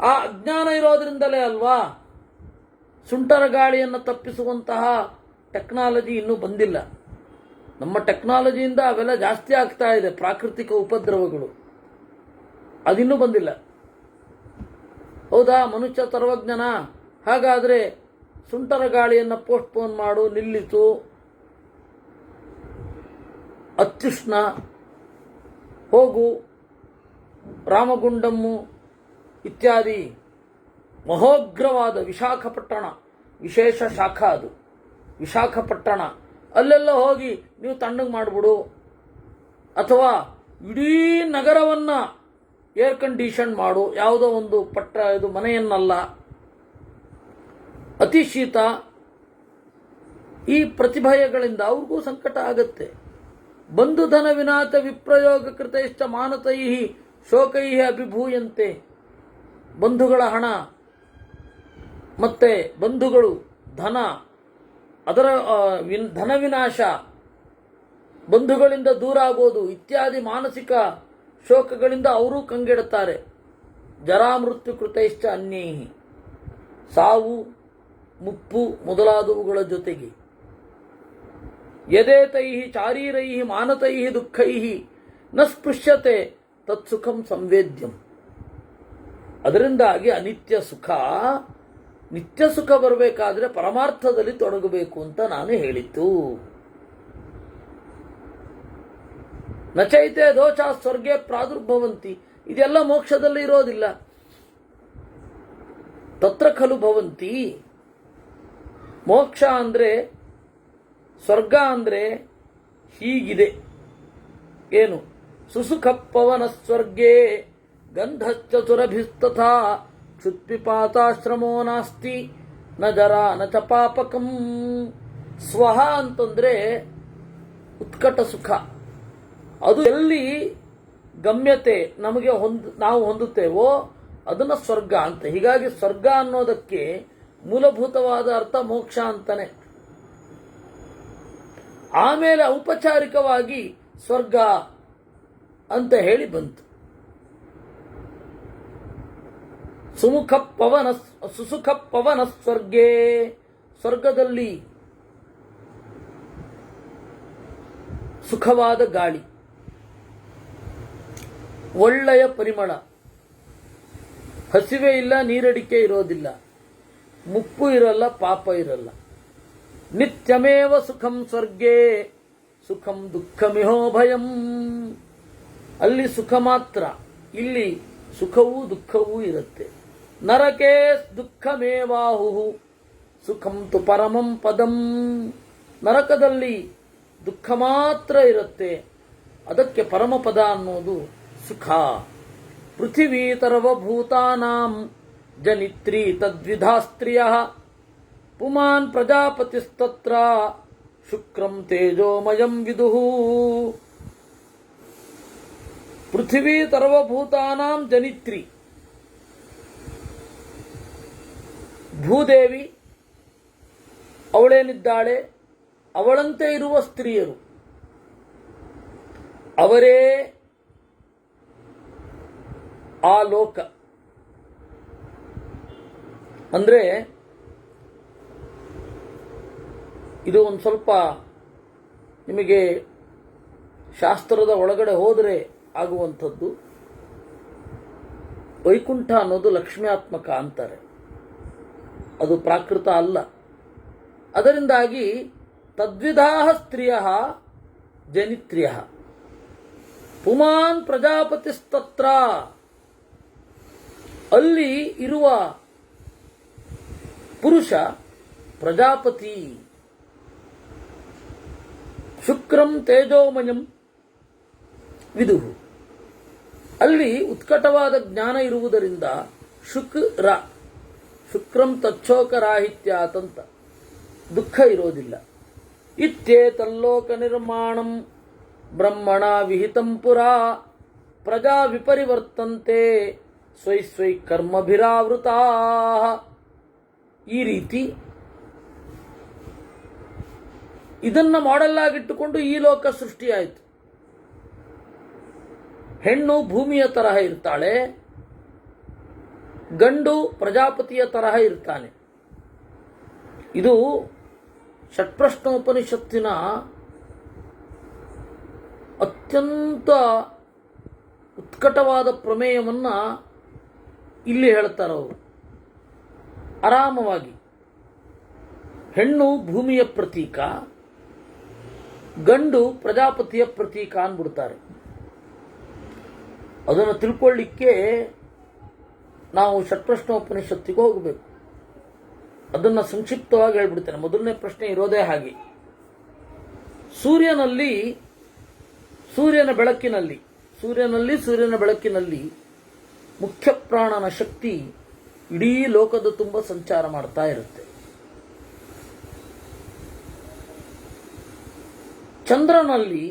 ಆ ಅಜ್ಞಾನ ಇರೋದ್ರಿಂದಲೇ ಅಲ್ವಾ ಸುಂಟರ ಗಾಳಿಯನ್ನು ತಪ್ಪಿಸುವಂತಹ ಟೆಕ್ನಾಲಜಿ ಇನ್ನೂ ಬಂದಿಲ್ಲ. ನಮ್ಮ ಟೆಕ್ನಾಲಜಿಯಿಂದ ಅವೆಲ್ಲ ಜಾಸ್ತಿ ಆಗ್ತಾ ಇದೆ, ಪ್ರಾಕೃತಿಕ ಉಪದ್ರವಗಳು, ಅದಿನ್ನೂ ಬಂದಿಲ್ಲ. ಹೌದಾ? ಮನುಷ್ಯ ಸರ್ವಜ್ಞನ? ಹಾಗಾದರೆ ಸುಂಟರ ಗಾಳಿಯನ್ನು ಪೋಸ್ಟ್ಪೋನ್ ಮಾಡು, ನಿಲ್ಲಿಸು. ಅತ್ಯುಷ್ಣ ಹೋಗು, ರಾಮಗುಂಡಮ್ಮು ಇತ್ಯಾದಿ ಮಹೋಗ್ರವಾದ ವಿಶಾಖಪಟ್ಟಣ, ವಿಶೇಷ ಶಾಖಾ ಅದು ವಿಶಾಖಪಟ್ಟಣ, ಅಲ್ಲೆಲ್ಲ ಹೋಗಿ ನೀವು ತಣ್ಣಗೆ ಮಾಡಿಬಿಡು. ಅಥವಾ ಇಡೀ ನಗರವನ್ನ ಏರ್ ಕಂಡೀಷನ್ ಮಾಡು, ಯಾವುದೋ ಒಂದು ಇದು ಮನೆಯನ್ನಲ್ಲ. ಅತಿ ಶೀತ, ಈ ಪ್ರತಿಭಯಗಳಿಂದ ಅವ್ರಿಗೂ ಸಂಕಟ ಆಗತ್ತೆ. ಬಂಧುಧನ ವಿನಾಥ ವಿಪ್ರಯೋಗ ಕೃತೈಶ್ಚ ಮಾನತೈ ಶೋಕೈ ಅಭಿಭೂಯಂತೆ. ಬಂಧುಗಳ ಹಣ ಮತ್ತೆ ಬಂಧುಗಳು ಧನ, ಅದರ ಧನ ವಿನಾಶ, ಬಂಧುಗಳಿಂದ ದೂರ ಆಗೋದು ಇತ್ಯಾದಿ ಮಾನಸಿಕ ಶೋಕಗಳಿಂದ ಅವರೂ ಕಂಗೆಡುತ್ತಾರೆ. ಜರಾಮೃತ್ಯು ಕೃತೈಶ್ಚ ಅನ್ಯೈಹಿ. ಸಾವು, ಮುಪ್ಪು ಮೊದಲಾದವುಗಳ ಜೊತೆಗೆ ಯದೇತೈ ಚಾರೀರೈ ಮಾನತೈ ದುಃಖೈ ನ ಸ್ಪೃಶ್ಯತೆ ತತ್ಸುಖಂ ಸಂವೇದ್ಯಂ. ಅದರಿಂದಾಗಿ ಅನಿತ್ಯ ಸುಖ, ನಿತ್ಯ ಸುಖ ಬರಬೇಕಾದ್ರೆ ಪರಮಾರ್ಥದಲ್ಲಿ ತೊಡಗಬೇಕು ಅಂತ ನಾನು ಹೇಳಿದ್ದು. ನಚೈತೆ ದೋಷ ಸ್ವರ್ಗೆ ಪ್ರಾದುರ್ಭವಂತಿ. ಇದೆಲ್ಲ ಮೋಕ್ಷದಲ್ಲಿ ಇರೋದಿಲ್ಲ. ತತ್ರ ಖಲು ಭವಂತಿ. ಮೋಕ್ಷ ಅಂದ್ರೆ, ಸ್ವರ್ಗ ಅಂದ್ರೆ ಹೀಗಿದೆ. ಏನು? ಸುಸುಖ ಪವನ ಸ್ವರ್ಗೇ ಗಂಧಶ್ಚ ಸುರಭಿಸ್ತಥಾ ಕ್ಷುತ್ಪಿಪಾತಾಶ್ರಮೋ ನಾಸ್ತಿ ನ ಜರ ನ ಚ ಪಾಪಕಂ. ಸ್ವಹ ಅಂತಂದ್ರೆ ಉತ್ಕಟ ಸುಖ. ಅದು ಎಲ್ಲಿ ಗಮ್ಯತೆ ನಮಗೆ ನಾವು ಹೊಂದುತ್ತೇವೋ ಅದನ್ನ ಸ್ವರ್ಗ ಅಂತ. ಹೀಗಾಗಿ ಸ್ವರ್ಗ ಅನ್ನೋದಕ್ಕೆ ಮೂಲಭೂತವಾದ ಅರ್ಥ ಮೋಕ್ಷ ಅಂತಾನೆ. ಆಮೇಲೆ ಔಪಚಾರಿಕವಾಗಿ ಸ್ವರ್ಗ ಅಂತ ಹೇಳಿ ಬಂತು. ಸುಸುಖ ಪವನ ಸ್ವರ್ಗೇ. ಸ್ವರ್ಗದಲ್ಲಿ ಸುಖವಾದ ಗಾಳಿ, ಒಳ್ಳೆಯ ಪರಿಮಳ, ಹಸಿವೆ ಇಲ್ಲ, ನೀರಡಿಕೆ ಇರೋದಿಲ್ಲ, ಮುಪ್ಪು ಇರಲ್ಲ, ಪಾಪ ಇರಲ್ಲ. ನಿತ್ಯಮೇವ ಸುಖಂ ಸ್ವರ್ಗೇ ಸುಖಂ ದುಃಖಮಿಹೋ ಭಯಂ. ಅಲ್ಲಿ ಸುಖ ಮಾತ್ರ, ಇಲ್ಲಿ ಸುಖವೂ ದುಃಖವೂ ಇರುತ್ತೆ. ನರಕೇ ದುಃಖಮೇವಾಹು ಸುಖಂ ತು ಪರಮಂ ಪದಂ. ನರಕದಲ್ಲಿ ದುಃಖ ಮಾತ್ರ ಇರುತ್ತೆ, ಅದಕ್ಕೆ ಪರಮಪದ ಅನ್ನೋದು ಸುಖ. ಪೃಥಿವೀ ಸರ್ವಭೂತಾನಾಂ ಜನಿತ್ರಿ ತದ್ವಿಧಾ ಸ್ತ್ರಿಯಃ ಪುಮಾನ್ ಪ್ರಜಾಪತಿಸ್ತತ್ರ ಶುಕ್ರಂ ತೇಜೋಮಯಂ ವಿದುಃ. ಪೃಥಿವೀ ಸರ್ವಭೂತಾನಾಂ ಜನಿತ್ರಿ, ಭೂದೇವಿ ಅವಳೇನಿದ್ದಾಳೆ ಅವಳಂತೆ ಇರುವ ಸ್ತ್ರೀಯರು, ಅವರೇ ಆ ಲೋಕ. ಅಂದ್ರೆ ಇದು ಒಂದು ಸ್ವಲ್ಪ ನಿಮಗೆ ಶಾಸ್ತ್ರದ ಒಳಗಡೆ ಹೋದರೆ ಆಗುವಂಥದ್ದು. ವೈಕುಂಠ ಅನ್ನೋದು ಲಕ್ಷ್ಮ್ಯಾತ್ಮಕ ಅಂತಾರೆ, ಅದು ಪ್ರಾಕೃತ ಅಲ್ಲ. ಅದರಿಂದಾಗಿ ತದ್ವಿಧಾ ಸ್ತ್ರೀಯ ಜನಿತ್ರ್ಯ ಪುಮಾನ್ ಪ್ರಜಾಪತಿಸ್ತತ್ರ, ಅಲ್ಲಿ ಇರುವ ಪುರುಷ ಪ್ರಜಾಪತಿ. ಶುಕ್ರಂ ತೇಜೋಮಯಂ ವಿದುಹು, ಅಲ್ಲಿ ಉತ್ಕಟವಾದ ಜ್ಞಾನ ಇರುವುದರಿಂದ ಶುಕ್ರ, ಶುಕ್ರಂ ತಚ್ಛೋಕರಾಹಿತ್ಯಾತಂತ, ದುಃಖ ಇರೋದಿಲ್ಲ. ಇತ್ಯೇತಲ್ಲೋಕ ನಿರ್ಮಾಣಂ ಬ್ರಹ್ಮಣ ವಿಹಿತಂ ಪುರಾ ಪ್ರಜಾ ವಿಪರಿವರ್ತಂತೆ ಸ್ವೈ ಸ್ವೈ ಕರ್ಮಭಿರಾವೃತಾ. ಈ ರೀತಿ ಇದನ್ನ ಮಾಡೆಲ್ ಆಗಿಟ್ಟುಕೊಂಡು ಈ ಲೋಕ ಸೃಷ್ಟಿಯಾಯಿತು. ಹೆಣ್ಣು ಭೂಮಿಯ ತರಹ ಇರ್ತಾಳೆ, ಗಂಡು ಪ್ರಜಾಪತಿಯ ತರಹ ಇರ್ತಾನೆ. ಇದು ಷಟ್ಪ್ರಶ್ನೋಪನಿಷತ್ತಿನ ಅತ್ಯಂತ ಉತ್ಕಟವಾದ ಪ್ರಮೇಯವನ್ನ ಇಲ್ಲಿ ಹೇಳ್ತಾರವರು ಆರಾಮವಾಗಿ. ಹೆಣ್ಣು ಭೂಮಿಯ ಪ್ರತೀಕ, ಗಂಡು ಪ್ರಜಾಪತಿಯ ಪ್ರತೀಕ ಅಂದ್ಬಿಡ್ತಾರೆ. ಅದನ್ನು ತಿಳ್ಕೊಳ್ಳಿಕ್ಕೆ ನಾವು ಷಟ್ಪ್ರಶ್ನೋಪನಿಷತ್ತಿಗೆ ಹೋಗಬೇಕು. ಅದನ್ನು ಸಂಕ್ಷಿಪ್ತವಾಗಿ ಹೇಳ್ಬಿಡ್ತೇನೆ. ಮೊದಲನೇ ಪ್ರಶ್ನೆ ಇರೋದೇ ಹಾಗೆ. ಸೂರ್ಯನ ಬೆಳಕಿನಲ್ಲಿ ಮುಖ್ಯ ಪ್ರಾಣನ ಶಕ್ತಿ ಇಡೀ ಲೋಕದ ತುಂಬ ಸಂಚಾರ ಮಾಡ್ತಾ ಇರುತ್ತೆ. ಚಂದ್ರನಲ್ಲಿ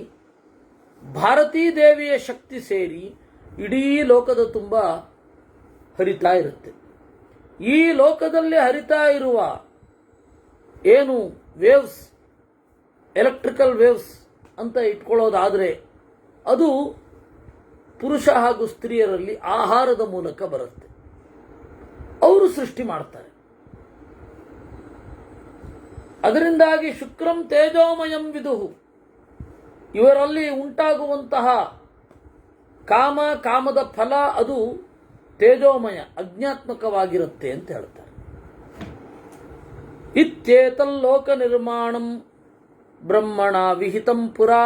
ಭಾರತೀ ದೇವಿಯ ಶಕ್ತಿ ಸೇರಿ ಇಡೀ ಲೋಕದ ತುಂಬ ಹರಿತಾ ಇರುತ್ತೆ. ಈ ಲೋಕದಲ್ಲಿ ಹರಿತಾ ಇರುವ ಏನು ವೇವ್ಸ್, ಎಲೆಕ್ಟ್ರಿಕಲ್ ವೇವ್ಸ್ ಅಂತ ಇಟ್ಕೊಳ್ಳೋದಾದ್ರೆ ಅದು ಪುರುಷ ಹಾಗೂ ಸ್ತ್ರೀಯರಲ್ಲಿ ಆಹಾರದ ಮೂಲಕ ಬರುತ್ತೆ. ಅವರು ಸೃಷ್ಟಿ ಮಾಡ್ತಾರೆ. ಅದರಿಂದಾಗಿ ಶುಕ್ರಂ ತೇಜೋಮಯಂ ವಿದುಹು, ಇವರಲ್ಲಿ ಉಂಟಾಗುವಂತಹ ಕಾಮದ ಫಲ ಅದು ತೇಜೋಮಯ, ಅಜ್ಞಾತ್ಮಕವಾಗಿರುತ್ತೆ ಅಂತ ಹೇಳ್ತಾರೆ. ಇತ್ಯೇತಲ್ಲೋಕ ನಿರ್ಮಾಣಂ ಬ್ರಹ್ಮಣ ವಿಹಿತಂ ಪುರಾ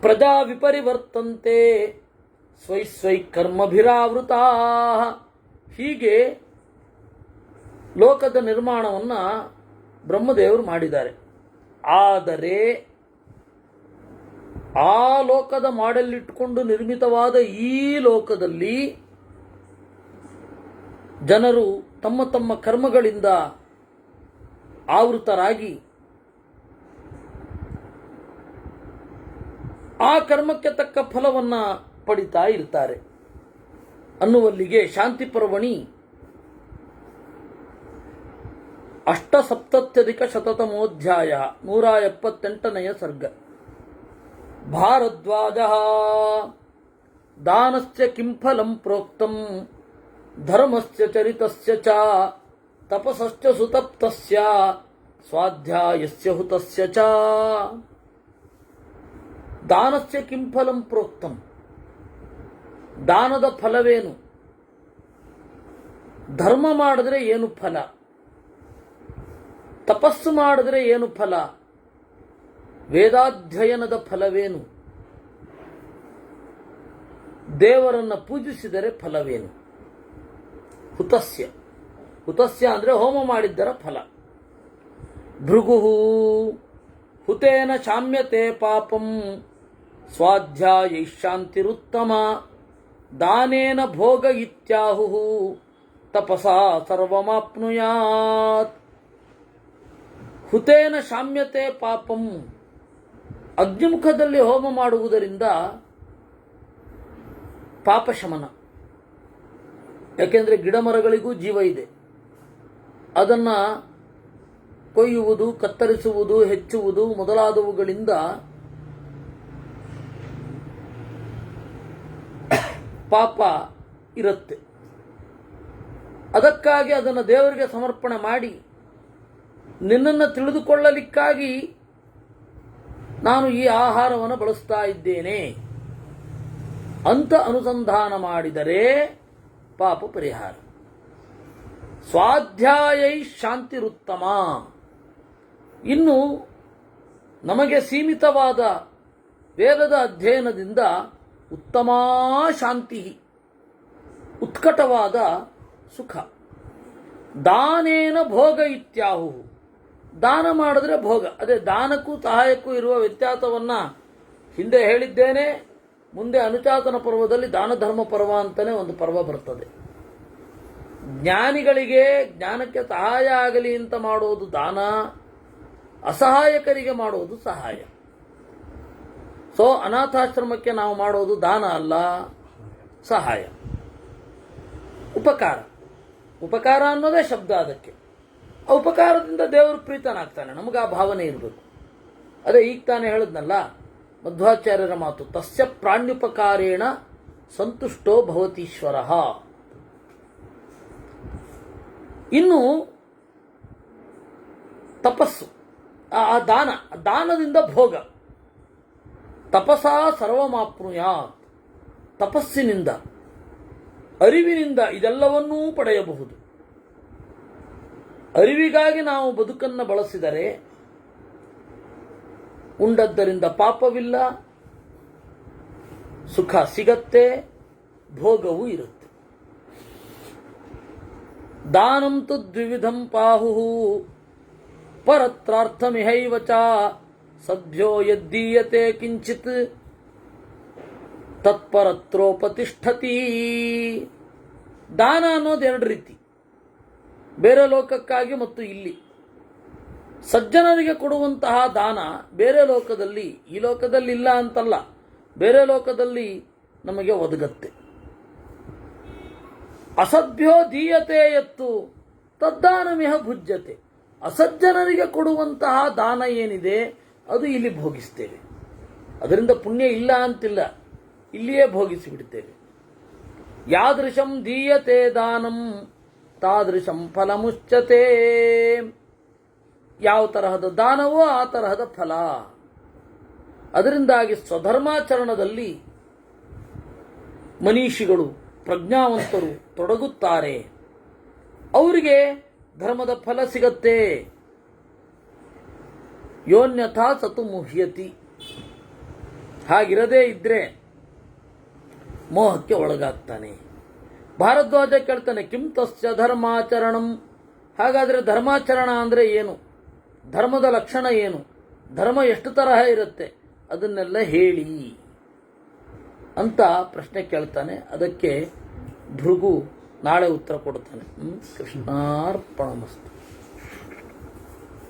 ಪ್ರಜಾ ವಿಪರಿವರ್ತಂತೆ ಸ್ವೈ ಸ್ವೈ ಕರ್ಮಭಿರಾವೃತಾ. ಹೀಗೆ ಲೋಕದ ನಿರ್ಮಾಣವನ್ನು ಬ್ರಹ್ಮದೇವರು ಮಾಡಿದ್ದಾರೆ. ಆದರೆ ಆ ಲೋಕದ ಮಾಡೆಲ್ ಇಟ್ಟುಕೊಂಡು ನಿರ್ಮಿತವಾದ ಈ ಲೋಕದಲ್ಲಿ ಜನರು ತಮ್ಮ ತಮ್ಮ ಕರ್ಮಗಳಿಂದ ಆವೃತರಾಗಿ ಆ ಕರ್ಮಕ್ಕೆ ತಕ್ಕ ಫಲವನ್ನು ಪಡಿತಾ ಇರ್ತಾರೆ ಅನ್ನುವಲ್ಲಿಗೆ ಶಾಂತಿ ಪರ್ವಣಿ 870 178ನೇ ಸರ್ಗ. ಭಾರದ್ವಾಜ ದಾನಸ್ಯ ಕಿಂ ಫಲಂ ಪ್ರೋಕ್ತಂ ಧರ್ಮಸ್ಯ ಚರಿತಸ್ಯ ಚ ತಪಸಶ್ಚ ಸುತಪ್ತಸ್ಯ ಸ್ವಾಧ್ಯಾಯಸ್ಯ ಹುತಸ್ಯ ಚ. ದಾನಸ್ಯ ಕಿಂ ಫಲಂ ಪ್ರೋಕ್ತಂ, ದಾನದ ಫಲವೇನು? ಧರ್ಮ ಮಾಡಿದ್ರೆ ಏನು ಫಲ? ತಪಸ್ಸು ಮಾಡಿದ್ರೆ ಏನು ಫಲ? ವೇದಾಧ್ಯಯನದ ಫಲವೇನು? ದೇವರನ್ನು ಪೂಜಿಸಿದರೆ ಫಲವೇನು? ಹುತಸ್ಯ. ಹುತಸ್ಯ ಅಂದರೆ ಹೋಮ ಮಾಡಿದ್ದರ ಫಲ. ಭೃಗು ಹುತೇನ ಶಾಮ್ಯತೆ ಪಾಪಂ ಸ್ವಾಧ್ಯಾಯೈಶಾಂತಿರುತ್ತಮ ದಾನೇನ ಭೋಗ ಇತ್ಯಾಹು ತಪಸಾ ಸರ್ವಮಾಪ್ನುಯಾತ್. ಹುತೇನ ಶಾಮ್ಯತೆ ಪಾಪಂ, ಅಗ್ನಿಮುಖದಲ್ಲಿ ಹೋಮ ಮಾಡುವುದರಿಂದ ಪಾಪ ಶಮನ. ಯಾಕೆಂದರೆ ಗಿಡ ಮರಗಳಿಗೂ ಜೀವ ಇದೆ. ಅದನ್ನು ಕೊಯ್ಯುವುದು, ಕತ್ತರಿಸುವುದು, ಹೆಚ್ಚುವುದು ಮೊದಲಾದವುಗಳಿಂದ ಪಾಪ ಇರುತ್ತೆ. ಅದಕ್ಕಾಗಿ ಅದನ್ನು ದೇವರಿಗೆ ಸಮರ್ಪಣೆ ಮಾಡಿ ನಿನ್ನನ್ನು ತಿಳಿದುಕೊಳ್ಳಲಿಕ್ಕಾಗಿ ನಾನು ಈ ಆಹಾರವನ್ನು ಬಳಸ್ತಾ ಇದ್ದೇನೆ ಅಂತ ಅನುಸಂಧಾನ ಮಾಡಿದರೆ ಪಾಪ ಪರಿಹಾರ. ಸ್ವಾಧ್ಯಾಯೈ ಶಾಂತಿರುತ್ತಮ. ಇನ್ನು ನಮಗೆ ಸೀಮಿತವಾದ ವೇದದ ಅಧ್ಯಯನದಿಂದ ಉತ್ತಮ ಶಾಂತಿ, ಉತ್ಕಟವಾದ ಸುಖ. ದಾನೇನ ಭೋಗ ಇತ್ಯಾಹು. ದಾನ ಮಾಡಿದ್ರೆ ಭೋಗ. ಅದೇ ದಾನಕ್ಕೂ ಸಹಾಯಕ್ಕೂ ಇರುವ ವ್ಯತ್ಯಾಸವನ್ನು ಹಿಂದೆ ಹೇಳಿದ್ದೇನೆ. ಮುಂದೆ ಅನುಚಾತನ ಪರ್ವದಲ್ಲಿ ದಾನ ಧರ್ಮ ಪರ್ವ ಅಂತಲೇ ಒಂದು ಪರ್ವ ಬರ್ತದೆ. ಜ್ಞಾನಿಗಳಿಗೆ ಜ್ಞಾನಕ್ಕೆ ಸಹಾಯ ಆಗಲಿ ಅಂತ ಮಾಡೋದು ದಾನ, ಅಸಹಾಯಕರಿಗೆ ಮಾಡೋದು ಸಹಾಯ. ಸೊ ಅನಾಥಾಶ್ರಮಕ್ಕೆ ನಾವು ಮಾಡೋದು ದಾನ ಅಲ್ಲ, ಸಹಾಯ, ಉಪಕಾರ. ಉಪಕಾರ ಅನ್ನೋದೇ ಶಬ್ದ ಅದಕ್ಕೆ. ಆ ಉಪಕಾರದಿಂದ ದೇವರು ಪ್ರೀತನಾಗ್ತಾನೆ. ನಮಗೆ ಆ ಭಾವನೆ ಇರಬೇಕು. ಅದೇ ಈಗ ತಾನೇ ಹೇಳಿದ್ನಲ್ಲ ಮಧ್ವಾಚಾರ್ಯರ ಮಾತು, ತಸ್ಯ ಪ್ರಾಣ್ಯುಪಕಾರೇಣ ಸಂತುಷ್ಟೋ ಭವತೀಶ್ವರ. ಇನ್ನು ತಪಸ್ಸು, ಆ ದಾನ, ದಾನದಿಂದ ಭೋಗ. ತಪಸಾ ಸರ್ವಮಾಪ್ನುಯಾತ್. ತಪಸ್ಸಿನಿಂದ, ಅರಿವಿನಿಂದ ಇದೆಲ್ಲವನ್ನೂ ಪಡೆಯಬಹುದು. ಅರಿವಿಗಾಗಿ ನಾವು ಬದುಕನ್ನು ಬಳಸಿದರೆ ಉಂಡದ್ದರಿಂದ ಪಾಪವಿಲ್ಲ, ಸುಖ ಸಿಗತ್ತೆ, ಭೋಗವೂ ಇರುತ್ತೆ. ದಾನಂ ತು ದ್ವಿವಿಧಂ ಪಾಹು ಪರತ್ರಾರ್ಥಮಿಹೈವ ಚ ಸದ್ಭ್ಯೋ ಯದ್ದೀಯತೆ ಕಿಂಚಿತ್ ತತ್ಪರತ್ರೋಪತಿಷ್ಠತಿ. ದಾನ ಅನ್ನೋದು ಎರಡು ರೀತಿ, ಬೇರೆ ಲೋಕಕ್ಕಾಗಿ ಮತ್ತು ಇಲ್ಲಿ. ಸಜ್ಜನರಿಗೆ ಕೊಡುವಂತಹ ದಾನ ಬೇರೆ ಲೋಕದಲ್ಲಿ, ಈ ಲೋಕದಲ್ಲಿ ಇಲ್ಲ ಅಂತಲ್ಲ, ಬೇರೆ ಲೋಕದಲ್ಲಿ ನಮಗೆ ಒದಗತ್ತೆ. ಅಸಭ್ಯೋ ದೀಯತೆ ಎತ್ತು ತದ್ದಾನಮಿಹ ಭುಜ್ಯತೆ. ಅಸಜ್ಜನರಿಗೆ ಕೊಡುವಂತಹ ದಾನ ಏನಿದೆ ಅದು ಇಲ್ಲಿ ಭೋಗಿಸ್ತೇವೆ. ಅದರಿಂದ ಪುಣ್ಯ ಇಲ್ಲ ಅಂತಿಲ್ಲ, ಇಲ್ಲಿಯೇ ಭೋಗಿಸಿ ಬಿಡ್ತೇವೆ. ಯಾದೃಶಂ ದೀಯತೆ ದಾನಂ ತಾದೃಶಂ ಫಲಮುಚ್ಯತೆ. ಯಾವ ತರಹದ ದಾನವೋ ಆ ತರಹದ ಫಲ. ಅದರಿಂದಾಗಿ ಸ್ವಧರ್ಮಾಚರಣದಲ್ಲಿ ಮನೀಷಿಗಳು, ಪ್ರಜ್ಞಾವಂತರು ತೊಡಗುತ್ತಾರೆ. ಅವರಿಗೆ ಧರ್ಮದ ಫಲ ಸಿಗತ್ತೆ. ಯೋನ್ಯಥಾ ಸತು ಮುಹ್ಯತಿ. ಹಾಗಿರದೇ ಇದ್ರೆ ಮೋಹಕ್ಕೆ ಒಳಗಾಗ್ತಾನೆ. ಭಾರದ್ವಾಜ ಕೇಳ್ತಾನೆ, ಕಿಂ ತಸ್ಯ ಧರ್ಮಾಚರಣಂ. ಹಾಗಾದರೆ ಧರ್ಮಾಚರಣ ಅಂದರೆ ಏನು? ಧರ್ಮದ ಲಕ್ಷಣ ಏನು? ಧರ್ಮ ಎಷ್ಟು ತರಹ ಇರುತ್ತೆ? ಅದನ್ನೆಲ್ಲ ಹೇಳಿ ಅಂತ ಪ್ರಶ್ನೆ ಕೇಳ್ತಾನೆ. ಅದಕ್ಕೆ ಭೃಗು ನಾಳೆ ಉತ್ತರ ಕೊಡ್ತಾನೆ. ಕೃಷ್ಣಾರ್ಪಣಮಸ್ತು.